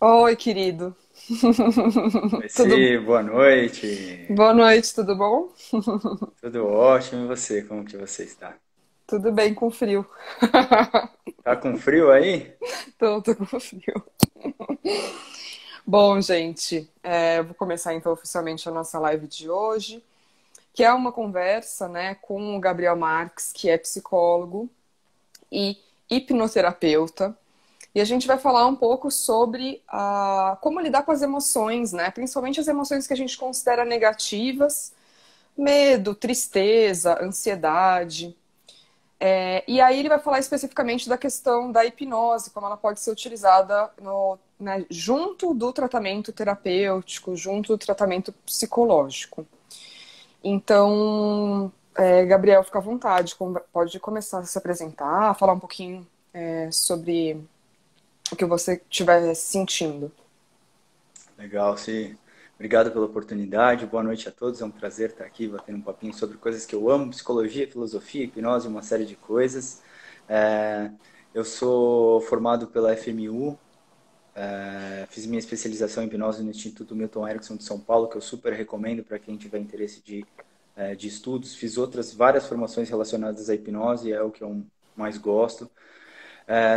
Oi, querido. Oi, Tudo... Si, boa noite. Boa noite, tudo bom? Tudo ótimo, e você? Como que você está? Tudo bem com frio. Tá com frio aí? Tô com frio. Bom, gente, eu vou começar então oficialmente a nossa live de hoje, que é uma conversa, né, com o Gabriel Marques, que é psicólogo e hipnoterapeuta. E a gente vai falar um pouco sobre como lidar com as emoções, né? Principalmente as emoções que a gente considera negativas, medo, tristeza, ansiedade. E aí ele vai falar especificamente da questão da hipnose, como ela pode ser utilizada né, junto do tratamento terapêutico, junto do tratamento psicológico. Então, Gabriel, fica à vontade, pode começar a se apresentar, falar um pouquinho sobre o que você estiver sentindo. Legal, Si. Obrigado pela oportunidade. Boa noite a todos. É um prazer estar aqui batendo um papinho sobre coisas que eu amo, psicologia, filosofia, hipnose, uma série de coisas. É, eu sou formado pela FMU, fiz minha especialização em hipnose no Instituto Milton Erickson de São Paulo, que eu super recomendo para quem tiver interesse de estudos. Fiz outras várias formações relacionadas à hipnose, é o que eu mais gosto.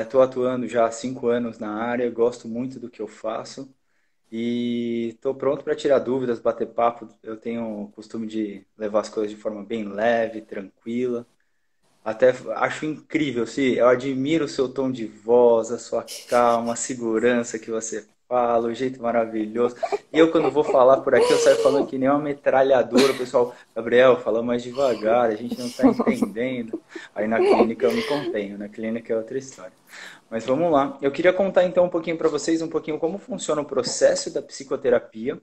Estou atuando já há 5 anos na área, gosto muito do que eu faço e estou pronto para tirar dúvidas, bater papo. Eu tenho o costume de levar as coisas de forma bem leve, tranquila. Até acho incrível, se eu admiro o seu tom de voz, a sua calma, a segurança que você fala, o jeito maravilhoso. E eu, quando vou falar por aqui, eu saio falando que nem uma metralhadora. O pessoal, Gabriel, fala mais devagar, a gente não está entendendo. Aí na clínica eu me contenho, na clínica é outra história. Mas vamos lá. Eu queria contar então um pouquinho para vocês, um pouquinho como funciona o processo da psicoterapia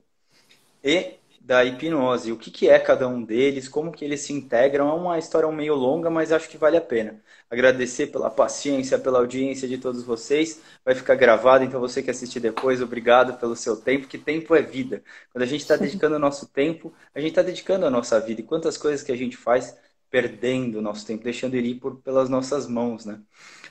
e da hipnose. O que que é cada um deles, como que eles se integram. É uma história meio longa, mas acho que vale a pena. Agradecer pela paciência, pela audiência de todos vocês. Vai ficar gravado, então você que assistir depois, obrigado pelo seu tempo, que tempo é vida. Quando a gente está dedicando o nosso tempo, a gente está dedicando a nossa vida. E quantas coisas que a gente faz perdendo o nosso tempo, deixando ele ir pelas nossas mãos, né?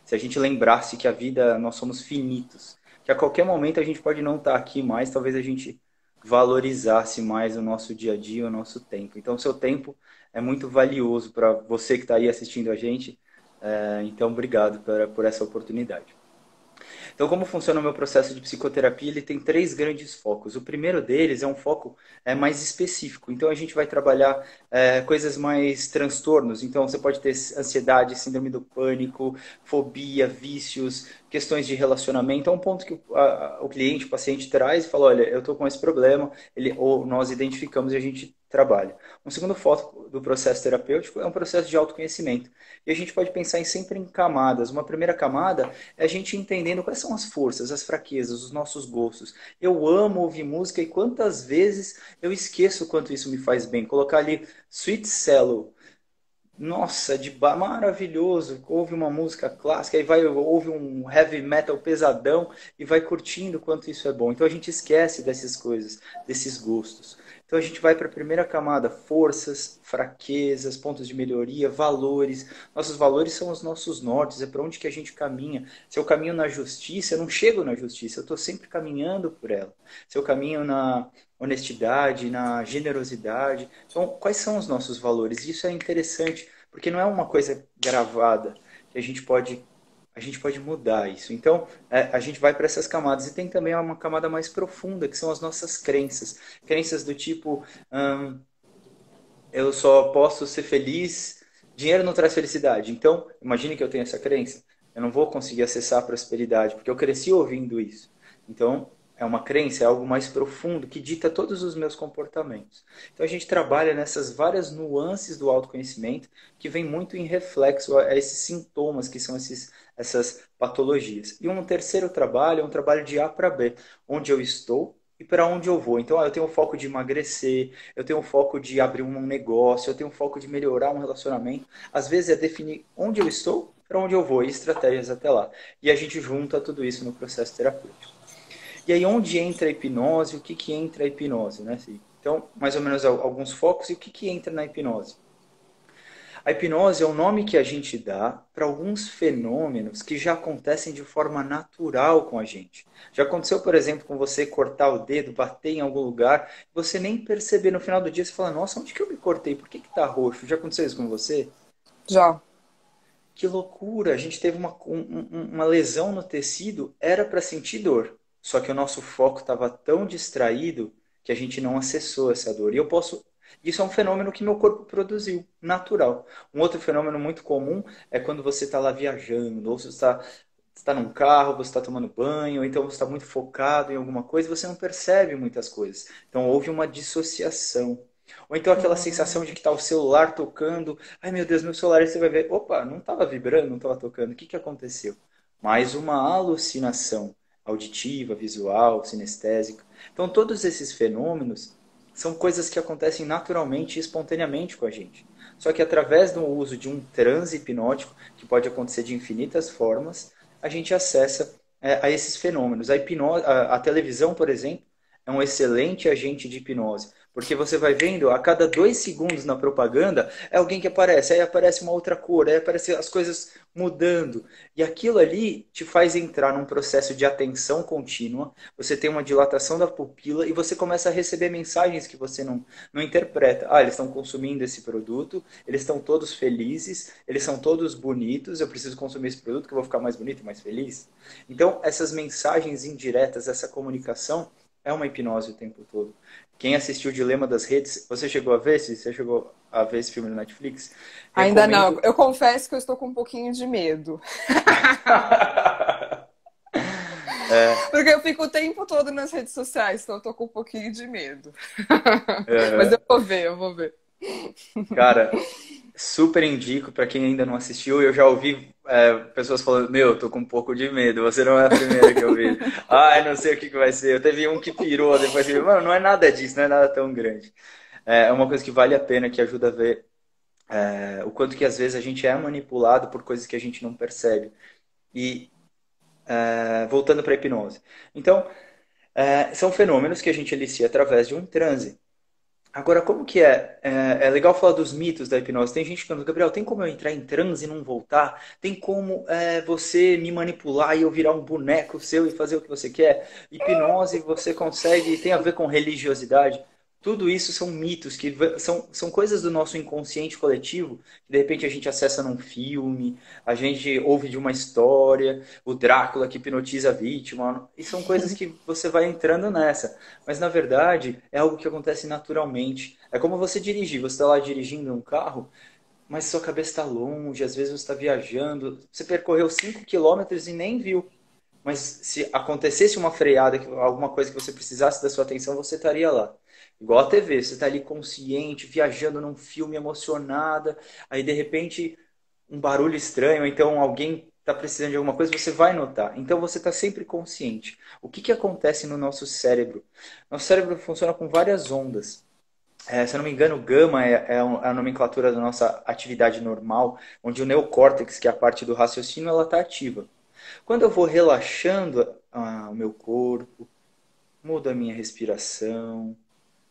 Se a gente lembrasse que a vida, nós somos finitos, que a qualquer momento a gente pode não estar aqui mais, talvez a gente valorizasse mais o nosso dia a dia, o nosso tempo. Então, o seu tempo é muito valioso para você que está aí assistindo a gente. Então, obrigado por essa oportunidade. Então, como funciona o meu processo de psicoterapia? Ele tem três grandes focos. O primeiro deles é um foco mais específico. Então, a gente vai trabalhar coisas mais transtornos. Então, você pode ter ansiedade, síndrome do pânico, fobia, vícios, questões de relacionamento. É um ponto que o cliente, o paciente traz e fala, olha, eu estou com esse problema, ou nós identificamos e a gente trabalha. Um segundo foco do processo terapêutico é um processo de autoconhecimento. E a gente pode pensar sempre em camadas. Uma primeira camada é a gente entendendo quais são as forças, as fraquezas, os nossos gostos. Eu amo ouvir música e quantas vezes eu esqueço o quanto isso me faz bem. Colocar ali Sweet Cello, nossa, maravilhoso. Ouve uma música clássica e vai ouve um heavy metal pesadão e vai curtindo o quanto isso é bom. Então a gente esquece dessas coisas, desses gostos. Então a gente vai para a primeira camada, forças, fraquezas, pontos de melhoria, valores. Nossos valores são os nossos nortes, é para onde que a gente caminha. Se eu caminho na justiça, eu não chego na justiça, eu estou sempre caminhando por ela. Se eu caminho na honestidade, na generosidade, então, quais são os nossos valores? Isso é interessante, porque não é uma coisa gravada que a gente pode mudar isso. Então, a gente vai para essas camadas e tem também uma camada mais profunda, que são as nossas crenças. Crenças do tipo, eu só posso ser feliz, dinheiro não traz felicidade. Então, imagine que eu tenho essa crença. Eu não vou conseguir acessar a prosperidade, porque eu cresci ouvindo isso. Então, é uma crença, é algo mais profundo que dita todos os meus comportamentos. Então, a gente trabalha nessas várias nuances do autoconhecimento que vem muito em reflexo a esses sintomas que são essas patologias. E um terceiro trabalho é um trabalho de A para B, onde eu estou e para onde eu vou. Então, eu tenho o foco de emagrecer, eu tenho foco de abrir um negócio, eu tenho foco de melhorar um relacionamento. Às vezes é definir onde eu estou, para onde eu vou e estratégias até lá. E a gente junta tudo isso no processo terapêutico. E aí onde entra a hipnose, o que que entra a hipnose, né? Então, mais ou menos alguns focos e o que que entra na hipnose. A hipnose é o nome que a gente dá para alguns fenômenos que já acontecem de forma natural com a gente. Já aconteceu, por exemplo, com você cortar o dedo, bater em algum lugar, você nem perceber no final do dia, você fala, nossa, onde que eu me cortei? Por que que tá roxo? Já aconteceu isso com você? Já. Que loucura! A gente teve uma lesão no tecido, era para sentir dor. Só que o nosso foco estava tão distraído que a gente não acessou essa dor. E eu posso. Isso é um fenômeno que meu corpo produziu, natural. Um outro fenômeno muito comum é quando você está lá viajando, ou você está num carro, você está tomando banho, ou então você está muito focado em alguma coisa e você não percebe muitas coisas. Então houve uma dissociação. Ou então aquela sensação de que está o celular tocando. Ai meu Deus, meu celular, aí você vai ver. Opa, não estava vibrando, não estava tocando. O que que aconteceu? Mais uma alucinação auditiva, visual, sinestésica. Então todos esses fenômenos são coisas que acontecem naturalmente e espontaneamente com a gente. Só que através do uso de um transe hipnótico, que pode acontecer de infinitas formas, a gente acessa a esses fenômenos. A televisão, por exemplo, é um excelente agente de hipnose. Porque você vai vendo, a cada 2 segundos na propaganda, é alguém que aparece, aí aparece uma outra cor, aí aparece as coisas mudando. E aquilo ali te faz entrar num processo de atenção contínua, você tem uma dilatação da pupila e você começa a receber mensagens que você não interpreta. Ah, eles estão consumindo esse produto, eles estão todos felizes, eles são todos bonitos, eu preciso consumir esse produto que eu vou ficar mais bonito e mais feliz. Então, essas mensagens indiretas, essa comunicação, é uma hipnose o tempo todo. Quem assistiu o Dilema das Redes, você chegou a ver? Se você chegou a ver esse filme no Netflix? Ainda não. Recomendo. Eu confesso que eu estou com um pouquinho de medo. Porque eu fico o tempo todo nas redes sociais, então eu tô com um pouquinho de medo. Mas eu vou ver, eu vou ver. Cara, super indico para quem ainda não assistiu. Eu já ouvi pessoas falando: Meu, tô com um pouco de medo. Você não é a primeira que eu vi. Ai, não sei o que que vai ser. Eu teve um que pirou depois. Mano, não é nada disso, não é nada tão grande. É uma coisa que vale a pena, que ajuda a ver o quanto que às vezes a gente é manipulado por coisas que a gente não percebe. E voltando para a hipnose. Então, são fenômenos que a gente elicia através de um transe. Agora, como que é? É legal falar dos mitos da hipnose. Tem gente que fala, Gabriel, tem como eu entrar em transe e não voltar? Tem como você me manipular e eu virar um boneco seu e fazer o que você quer? Hipnose você consegue, tem a ver com religiosidade? Tudo isso são mitos, são coisas do nosso inconsciente coletivo, que de repente a gente acessa num filme, a gente ouve de uma história, o Drácula que hipnotiza a vítima, e são coisas que você vai entrando nessa. Mas na verdade é algo que acontece naturalmente. É como você dirigir, você está lá dirigindo um carro, mas sua cabeça está longe, às vezes você está viajando, você percorreu 5 quilômetros e nem viu. Mas se acontecesse uma freada, alguma coisa que você precisasse da sua atenção, você estaria lá. Igual a TV, você está ali consciente, viajando num filme emocionada, aí de repente um barulho estranho, então alguém está precisando de alguma coisa, você vai notar. Então você está sempre consciente. O que que acontece no nosso cérebro? Nosso cérebro funciona com várias ondas. Se eu não me engano, gama é a nomenclatura da nossa atividade normal, onde o neocórtex, que é a parte do raciocínio, ela está ativa. Quando eu vou relaxando o meu corpo, mudo a minha respiração,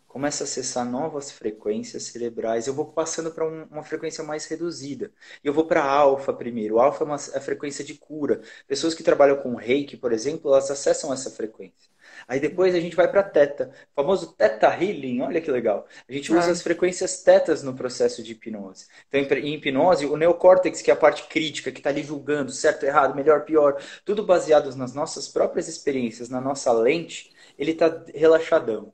começo a acessar novas frequências cerebrais, eu vou passando para uma frequência mais reduzida. E eu vou para alfa primeiro. O alfa é a frequência de cura. Pessoas que trabalham com reiki, por exemplo, elas acessam essa frequência. Aí depois a gente vai para teta, o famoso teta healing, olha que legal. A gente usa as É. frequências tetas no processo de hipnose. Então, em hipnose, o neocórtex, que é a parte crítica, que está ali julgando certo, errado, melhor, pior, tudo baseado nas nossas próprias experiências, na nossa lente, ele está relaxadão.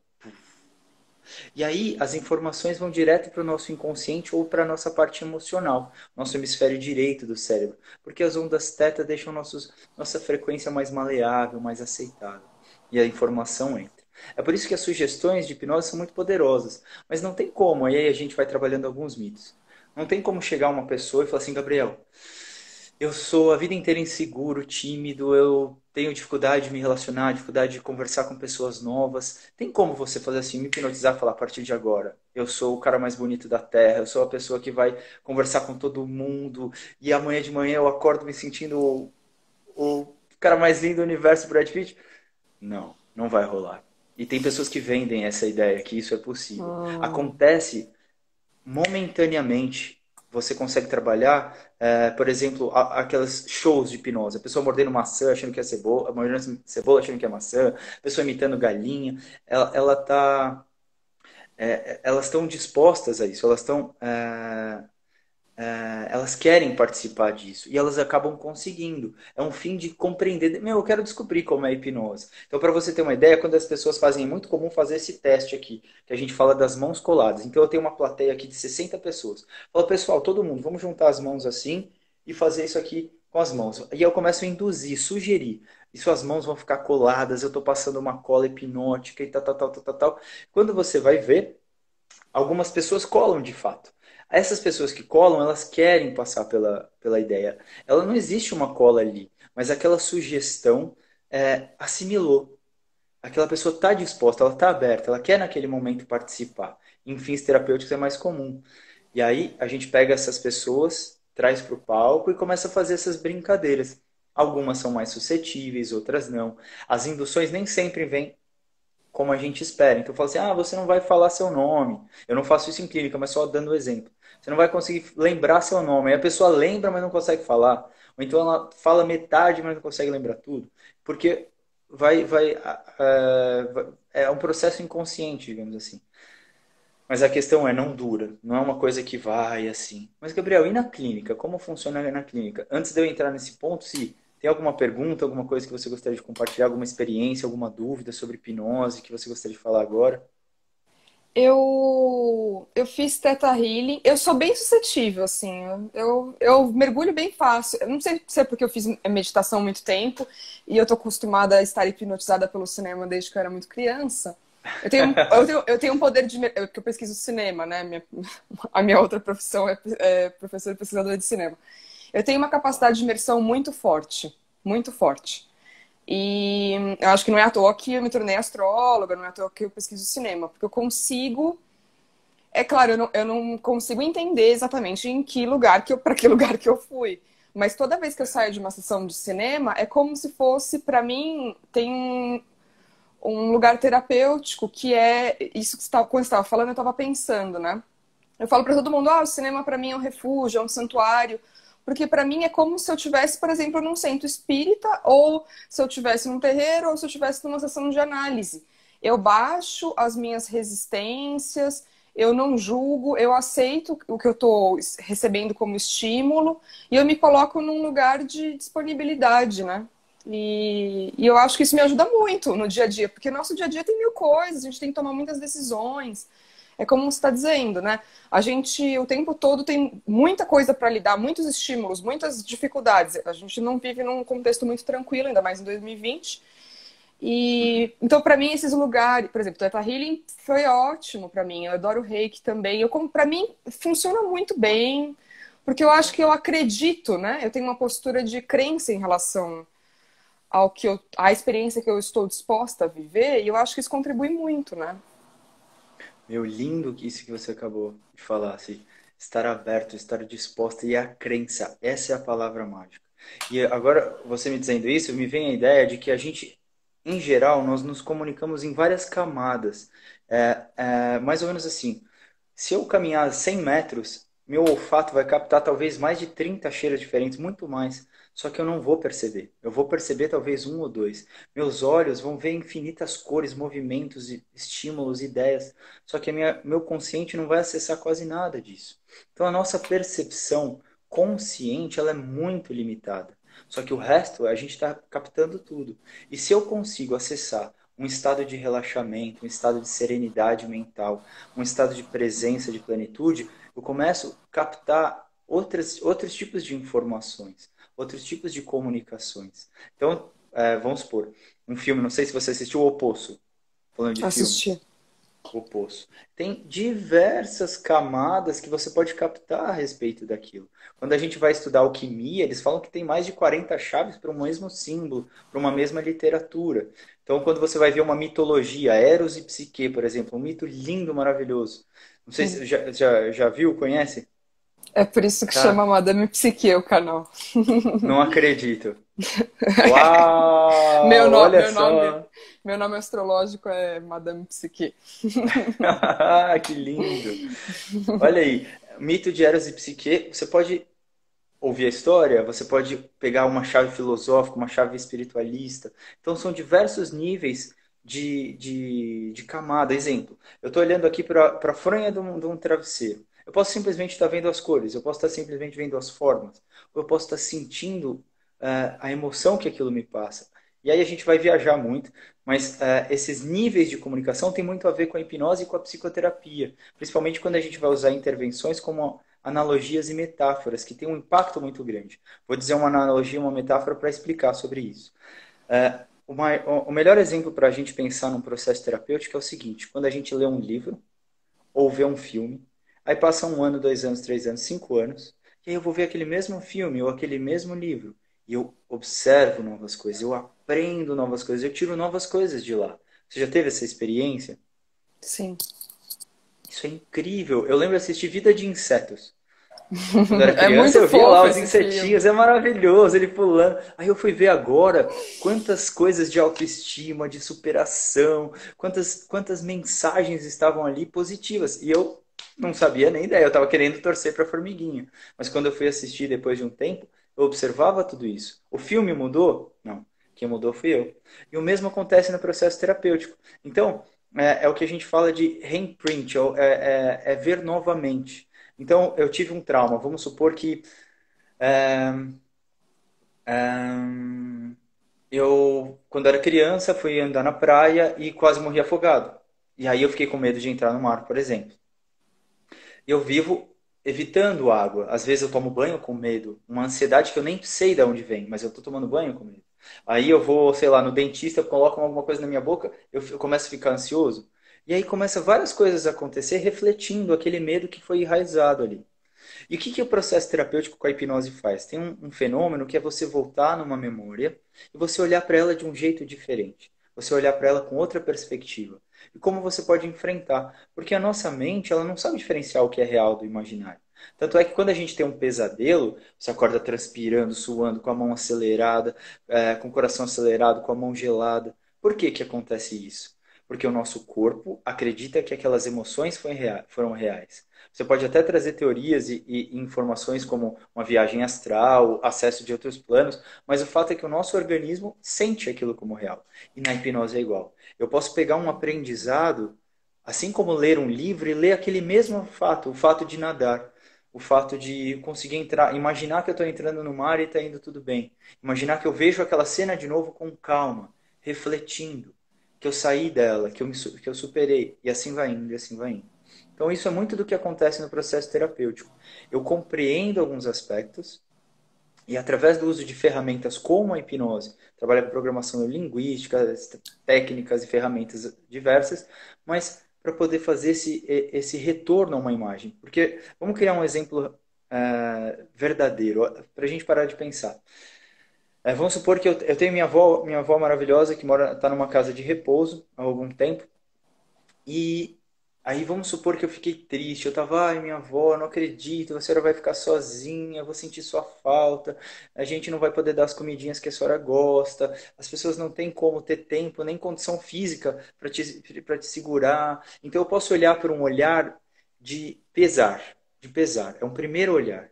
E aí as informações vão direto para o nosso inconsciente ou para a nossa parte emocional, nosso hemisfério direito do cérebro, porque as ondas teta deixam nossa frequência mais maleável, mais aceitável. E a informação entra. É por isso que as sugestões de hipnose são muito poderosas, mas não tem como, aí a gente vai trabalhando alguns mitos. Não tem como chegar uma pessoa e falar assim, Gabriel, eu sou a vida inteira inseguro, tímido, eu tenho dificuldade de me relacionar, dificuldade de conversar com pessoas novas. Tem como você fazer assim, me hipnotizar e falar a partir de agora? Eu sou o cara mais bonito da Terra, eu sou a pessoa que vai conversar com todo mundo e amanhã de manhã eu acordo me sentindo o cara mais lindo do universo, Brad Pitt? Não, não vai rolar. E tem pessoas que vendem essa ideia, que isso é possível. Hum. Acontece momentaneamente. você consegue trabalhar, por exemplo, aquelas shows de hipnose. A pessoa mordendo maçã achando que é cebola, mordendo cebola achando que é maçã, a pessoa imitando galinha. Ela tá, elas estão dispostas a isso, elas querem participar disso e elas acabam conseguindo. É um fim de compreender. Meu, eu quero descobrir como é a hipnose. Então, para você ter uma ideia, quando as pessoas fazem, é muito comum fazer esse teste aqui, que a gente fala das mãos coladas. Então, eu tenho uma plateia aqui de 60 pessoas. Fala, pessoal, todo mundo, vamos juntar as mãos assim e fazer isso aqui com as mãos. E eu começo a induzir, sugerir. E suas mãos vão ficar coladas, eu estou passando uma cola hipnótica e tal, tal, tal, tal, tal, tal. Quando você vai ver, algumas pessoas colam de fato. Essas pessoas que colam, elas querem passar pela ideia. Ela não existe uma cola ali, mas aquela sugestão assimilou. Aquela pessoa está disposta, ela está aberta, ela quer naquele momento participar. Em fins terapêuticos é mais comum. E aí a gente pega essas pessoas, traz para o palco e começa a fazer essas brincadeiras. Algumas são mais suscetíveis, outras não. As induções nem sempre vêm como a gente espera. Então, eu falo assim, você não vai falar seu nome. Eu não faço isso em clínica, mas só dando o exemplo. Você não vai conseguir lembrar seu nome. Aí a pessoa lembra, mas não consegue falar. Ou então ela fala metade, mas não consegue lembrar tudo. Porque é um processo inconsciente, digamos assim. Mas a questão é, não dura. Não é uma coisa que vai assim. Mas, Gabriel, e na clínica? Como funciona na clínica? Antes de eu entrar nesse ponto, se tem alguma pergunta, alguma coisa que você gostaria de compartilhar, alguma experiência, alguma dúvida sobre hipnose que você gostaria de falar agora? Eu fiz Theta Healing. Eu sou bem suscetível, assim. Eu mergulho bem fácil. Eu não sei se é porque eu fiz meditação há muito tempo e eu tô acostumada a estar hipnotizada pelo cinema desde que eu era muito criança. Eu tenho um poder de... Porque eu pesquiso cinema, né? A minha outra profissão é professora e pesquisadora de cinema. Eu tenho uma capacidade de imersão muito forte. Muito forte. E eu acho que não é à toa que eu me tornei astróloga, não é à toa que eu pesquiso cinema, porque eu consigo. É claro, eu não consigo entender exatamente em que lugar para que lugar que eu fui. Mas toda vez que eu saio de uma sessão de cinema, é como se fosse, para mim, tem um lugar terapêutico que é isso que quando você estava falando, eu estava pensando, né? Eu falo para todo mundo, o cinema para mim é um refúgio, é um santuário, porque para mim é como se eu tivesse, por exemplo, num centro espírita, ou se eu tivesse num terreiro, ou se eu tivesse numa sessão de análise. Eu baixo as minhas resistências, eu não julgo, eu aceito o que eu estou recebendo como estímulo e eu me coloco num lugar de disponibilidade, né? E eu acho que isso me ajuda muito no dia a dia, porque nosso dia a dia tem mil coisas, a gente tem que tomar muitas decisões. É como você está dizendo, né? A gente o tempo todo tem muita coisa para lidar, muitos estímulos, muitas dificuldades. A gente não vive num contexto muito tranquilo, ainda mais em 2020. E então, para mim, esses lugares, por exemplo, o Theta Healing foi ótimo para mim. Eu adoro o Reiki também. Para mim, funciona muito bem, porque eu acho que eu acredito, né? Eu tenho uma postura de crença em relação à experiência que eu estou disposta a viver, e eu acho que isso contribui muito, né? Meu, lindo que isso que você acabou de falar, assim, estar aberto, estar disposto e a crença, essa é a palavra mágica. E agora, você me dizendo isso, me vem a ideia de que a gente, em geral, nós nos comunicamos em várias camadas. Mais ou menos assim, se eu caminhar 100 metros, meu olfato vai captar talvez mais de 30 cheiros diferentes, muito mais. Só que eu não vou perceber. Eu vou perceber talvez um ou dois. Meus olhos vão ver infinitas cores, movimentos, estímulos, ideias. Só que meu consciente não vai acessar quase nada disso. Então a nossa percepção consciente ela é muito limitada. Só que o resto a gente está captando tudo. E se eu consigo acessar um estado de relaxamento, um estado de serenidade mental, um estado de presença, de plenitude, eu começo a captar outros tipos de informações, outros tipos de comunicações. Então, vamos supor, um filme, não sei se você assistiu O Poço, falando de Assistir. filmes. O Poço. Tem diversas camadas que você pode captar a respeito daquilo. Quando a gente vai estudar alquimia, eles falam que tem mais de 40 chaves para um mesmo símbolo, para uma mesma literatura. Então, quando você vai ver uma mitologia, Eros e Psique, por exemplo, um mito lindo, maravilhoso. Não sei se já viu, conhece? É por isso que chama Cara, Madame Psique o canal. não acredito. Meu, Uau, no, olha meu nome, só. meu nome astrológico é Madame Psique. Que lindo. Olha aí. Mito de Eros e Psique, você pode ouvir a história, você pode pegar uma chave filosófica, uma chave espiritualista. Então, são diversos níveis de camada. Exemplo, eu estou olhando aqui para a fronha de um travesseiro. Eu posso simplesmente estar vendo as cores, eu posso estar simplesmente vendo as formas, ou eu posso estar sentindo a emoção que aquilo me passa. E aí a gente vai viajar muito, mas esses níveis de comunicação têm muito a ver com a hipnose e com a psicoterapia, principalmente quando a gente vai usar intervenções como analogias e metáforas, que têm um impacto muito grande. Vou dizer uma analogia, uma metáfora para explicar sobre isso. O melhor exemplo para a gente pensar num processo terapêutico é o seguinte: quando a gente lê um livro ou vê um filme, aí passa 1 ano, 2 anos, 3 anos, 5 anos, e aí eu vou ver aquele mesmo filme ou aquele mesmo livro, e eu observo novas coisas, eu aprendo novas coisas, eu tiro novas coisas de lá. Você já teve essa experiência? Sim. Isso é incrível. Eu lembro de assistir Vida de Insetos. Quando eu era É criança, muito eu via lá fofo os esse filme. insetinhos, é maravilhoso, ele pulando. Aí eu fui ver agora quantas coisas de autoestima, de superação, quantas mensagens estavam ali positivas. E eu não sabia nem ideia, eu estava querendo torcer para a formiguinha. Mas quando eu fui assistir depois de um tempo, eu observava tudo isso. O filme mudou? Não. Quem mudou fui eu. E o mesmo acontece no processo terapêutico. Então, é o que a gente fala de reimprint, é ver novamente. Então, eu tive um trauma. Vamos supor que eu, quando era criança, fui andar na praia e quase morri afogado. E aí eu fiquei com medo de entrar no mar, por exemplo. Eu vivo evitando água. Às vezes eu tomo banho com medo. Uma ansiedade que eu nem sei de onde vem, mas eu tô tomando banho com medo. Aí eu vou, sei lá, no dentista, colocam alguma coisa na minha boca, eu começo a ficar ansioso. E aí começa várias coisas a acontecer refletindo aquele medo que foi enraizado ali. E o que o processo terapêutico com a hipnose faz? Tem um fenômeno que é você voltar numa memória e você olhar para ela de um jeito diferente. Você olhar para ela com outra perspectiva. E como você pode enfrentar. Porque a nossa mente, ela não sabe diferenciar o que é real do imaginário. Tanto é que quando a gente tem um pesadelo, você acorda transpirando, suando, com a mão acelerada, com o coração acelerado, com a mão gelada. Por que que acontece isso? Porque o nosso corpo acredita que aquelas emoções foram reais. Você pode até trazer teorias e informações como uma viagem astral, acesso de outros planos, mas o fato é que o nosso organismo sente aquilo como real. E na hipnose é igual. Eu posso pegar um aprendizado, assim como ler um livro e ler aquele mesmo fato, o fato de nadar, o fato de conseguir entrar, imaginar que eu estou entrando no mar e está indo tudo bem. Imaginar que eu vejo aquela cena de novo com calma, refletindo, que eu saí dela, que eu superei, e assim vai indo, e assim vai indo. Então, isso é muito do que acontece no processo terapêutico. Eu compreendo alguns aspectos e, através do uso de ferramentas como a hipnose, trabalho com programação linguística, técnicas e ferramentas diversas, mas para poder fazer esse retorno a uma imagem. Porque, vamos criar um exemplo verdadeiro, para a gente parar de pensar. Vamos supor que eu tenho minha avó maravilhosa que está numa casa de repouso há algum tempo, e aí vamos supor que eu fiquei triste. Eu tava, ai, minha avó, não acredito, a senhora vai ficar sozinha, eu vou sentir sua falta, a gente não vai poder dar as comidinhas que a senhora gosta, as pessoas não têm como ter tempo, nem condição física para te segurar. Então eu posso olhar por um olhar de pesar. É um primeiro olhar.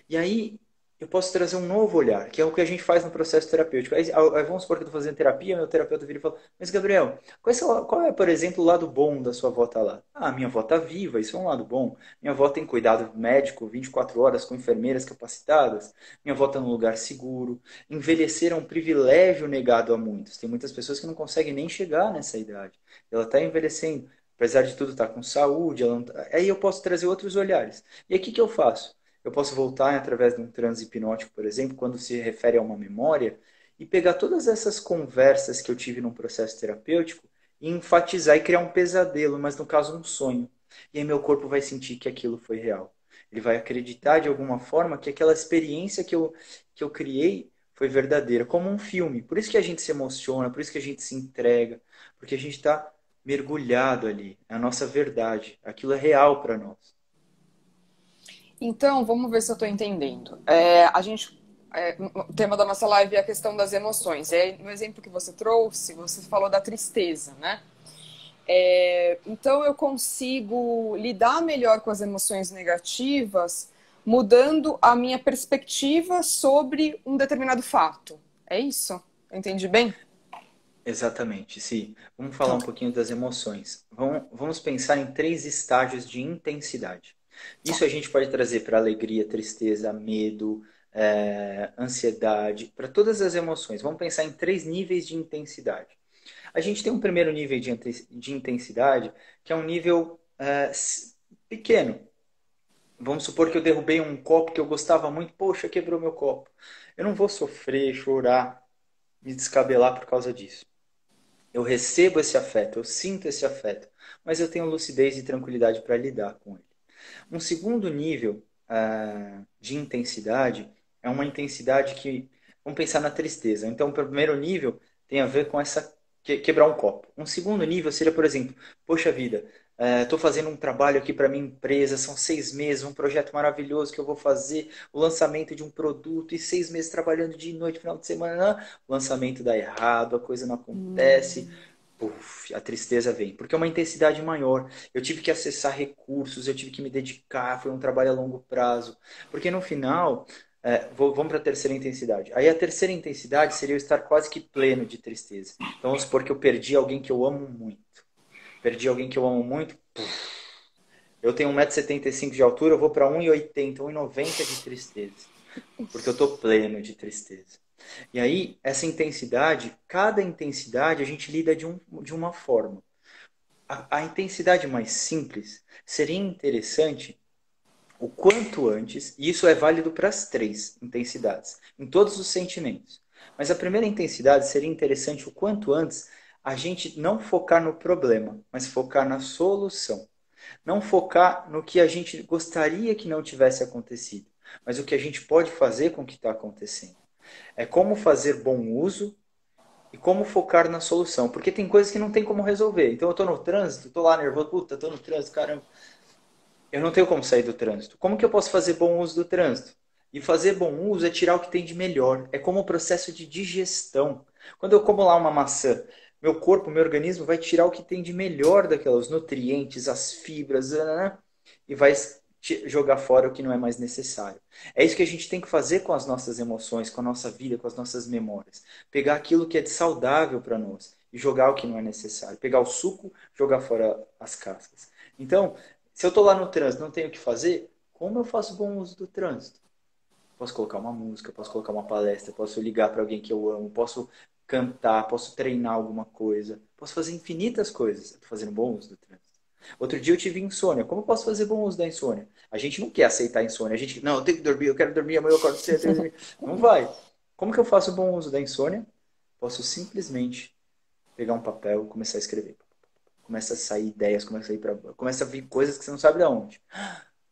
E aí eu posso trazer um novo olhar, que é o que a gente faz no processo terapêutico. Aí vamos supor que eu estou fazendo terapia, meu terapeuta vira e fala, mas Gabriel, qual é, por exemplo, o lado bom da sua avó estar lá? Ah, minha avó está viva, isso é um lado bom. Minha avó tem cuidado médico 24 horas com enfermeiras capacitadas. Minha avó está num lugar seguro. Envelhecer é um privilégio negado a muitos. Tem muitas pessoas que não conseguem nem chegar nessa idade. Ela está envelhecendo. Apesar de tudo, está com saúde. Aí eu posso trazer outros olhares. E aí o que que eu faço? Eu posso voltar através de um transe hipnótico, por exemplo, quando se refere a uma memória, e pegar todas essas conversas que eu tive num processo terapêutico e enfatizar e criar um pesadelo, mas no caso um sonho. E aí meu corpo vai sentir que aquilo foi real. Ele vai acreditar de alguma forma que aquela experiência que eu criei foi verdadeira, como um filme. Por isso que a gente se emociona, por isso que a gente se entrega, porque a gente está mergulhado ali. É a nossa verdade. Aquilo é real para nós. Então, vamos ver se eu estou entendendo. O tema da nossa live é a questão das emoções. No exemplo que você trouxe, você falou da tristeza, né? Então eu consigo lidar melhor com as emoções negativas, mudando a minha perspectiva sobre um determinado fato. É isso? Eu entendi bem? Exatamente, sim. Vamos falar Tá. um pouquinho das emoções. Vamos pensar em três estágios de intensidade. Tá. Isso a gente pode trazer para alegria, tristeza, medo, ansiedade, para todas as emoções. Vamos pensar em três níveis de intensidade. A gente tem um primeiro nível de intensidade, que é um nível pequeno. Vamos supor que eu derrubei um copo que eu gostava muito, poxa, quebrou meu copo. Eu não vou sofrer, chorar, me descabelar por causa disso. Eu recebo esse afeto, eu sinto esse afeto, mas eu tenho lucidez e tranquilidade para lidar com ele. Um segundo nível de intensidade é uma intensidade que, vamos pensar na tristeza. Então, o primeiro nível tem a ver com essa quebrar um copo. Um segundo nível seria, por exemplo, poxa vida, estou fazendo um trabalho aqui para minha empresa, são 6 meses, um projeto maravilhoso que eu vou fazer, o lançamento de um produto e 6 meses trabalhando de noite, final de semana, o lançamento dá errado, a coisa não acontece. Hum. Puf, a tristeza vem, porque é uma intensidade maior. Eu tive que acessar recursos, eu tive que me dedicar, foi um trabalho a longo prazo. Porque no final, vamos para a terceira intensidade. Aí a terceira intensidade seria eu estar quase que pleno de tristeza. Então vamos supor que eu perdi alguém que eu amo muito. Perdi alguém que eu amo muito. Eu tenho 1,75 m de altura, eu vou para 1,80 m, 1,90 m de tristeza. Porque eu estou pleno de tristeza. E aí, essa intensidade, cada intensidade a gente lida de uma forma. A intensidade mais simples seria interessante o quanto antes, e isso é válido para as três intensidades, em todos os sentimentos. Mas a primeira intensidade seria interessante o quanto antes a gente não focar no problema, mas focar na solução. Não focar no que a gente gostaria que não tivesse acontecido, mas o que a gente pode fazer com o que está acontecendo. É como fazer bom uso e como focar na solução. Porque tem coisas que não tem como resolver. Então eu estou no trânsito, estou lá nervoso, puta, estou no trânsito, caramba. Eu não tenho como sair do trânsito. Como que eu posso fazer bom uso do trânsito? E fazer bom uso é tirar o que tem de melhor. É como o processo de digestão. Quando eu como lá uma maçã, meu corpo, meu organismo vai tirar o que tem de melhor daquelas nutrientes, as fibras, e vai jogar fora o que não é mais necessário. É isso que a gente tem que fazer com as nossas emoções, com a nossa vida, com as nossas memórias. Pegar aquilo que é saudável para nós e jogar o que não é necessário. Pegar o suco, jogar fora as cascas. Então, se eu estou lá no trânsito, não tenho o que fazer, como eu faço bom uso do trânsito? Posso colocar uma música, posso colocar uma palestra, posso ligar para alguém que eu amo, posso cantar, posso treinar alguma coisa, posso fazer infinitas coisas. Estou fazendo bom uso do trânsito. Outro dia eu tive insônia. Como eu posso fazer bom uso da insônia? A gente não quer aceitar a insônia. A gente, não, eu tenho que dormir, eu quero dormir, amanhã eu acordo cedo, eu tenho que dormir. Não vai. Como que eu faço bom uso da insônia? Posso simplesmente pegar um papel e começar a escrever. Começa a sair ideias, começa a vir coisas que você não sabe de onde.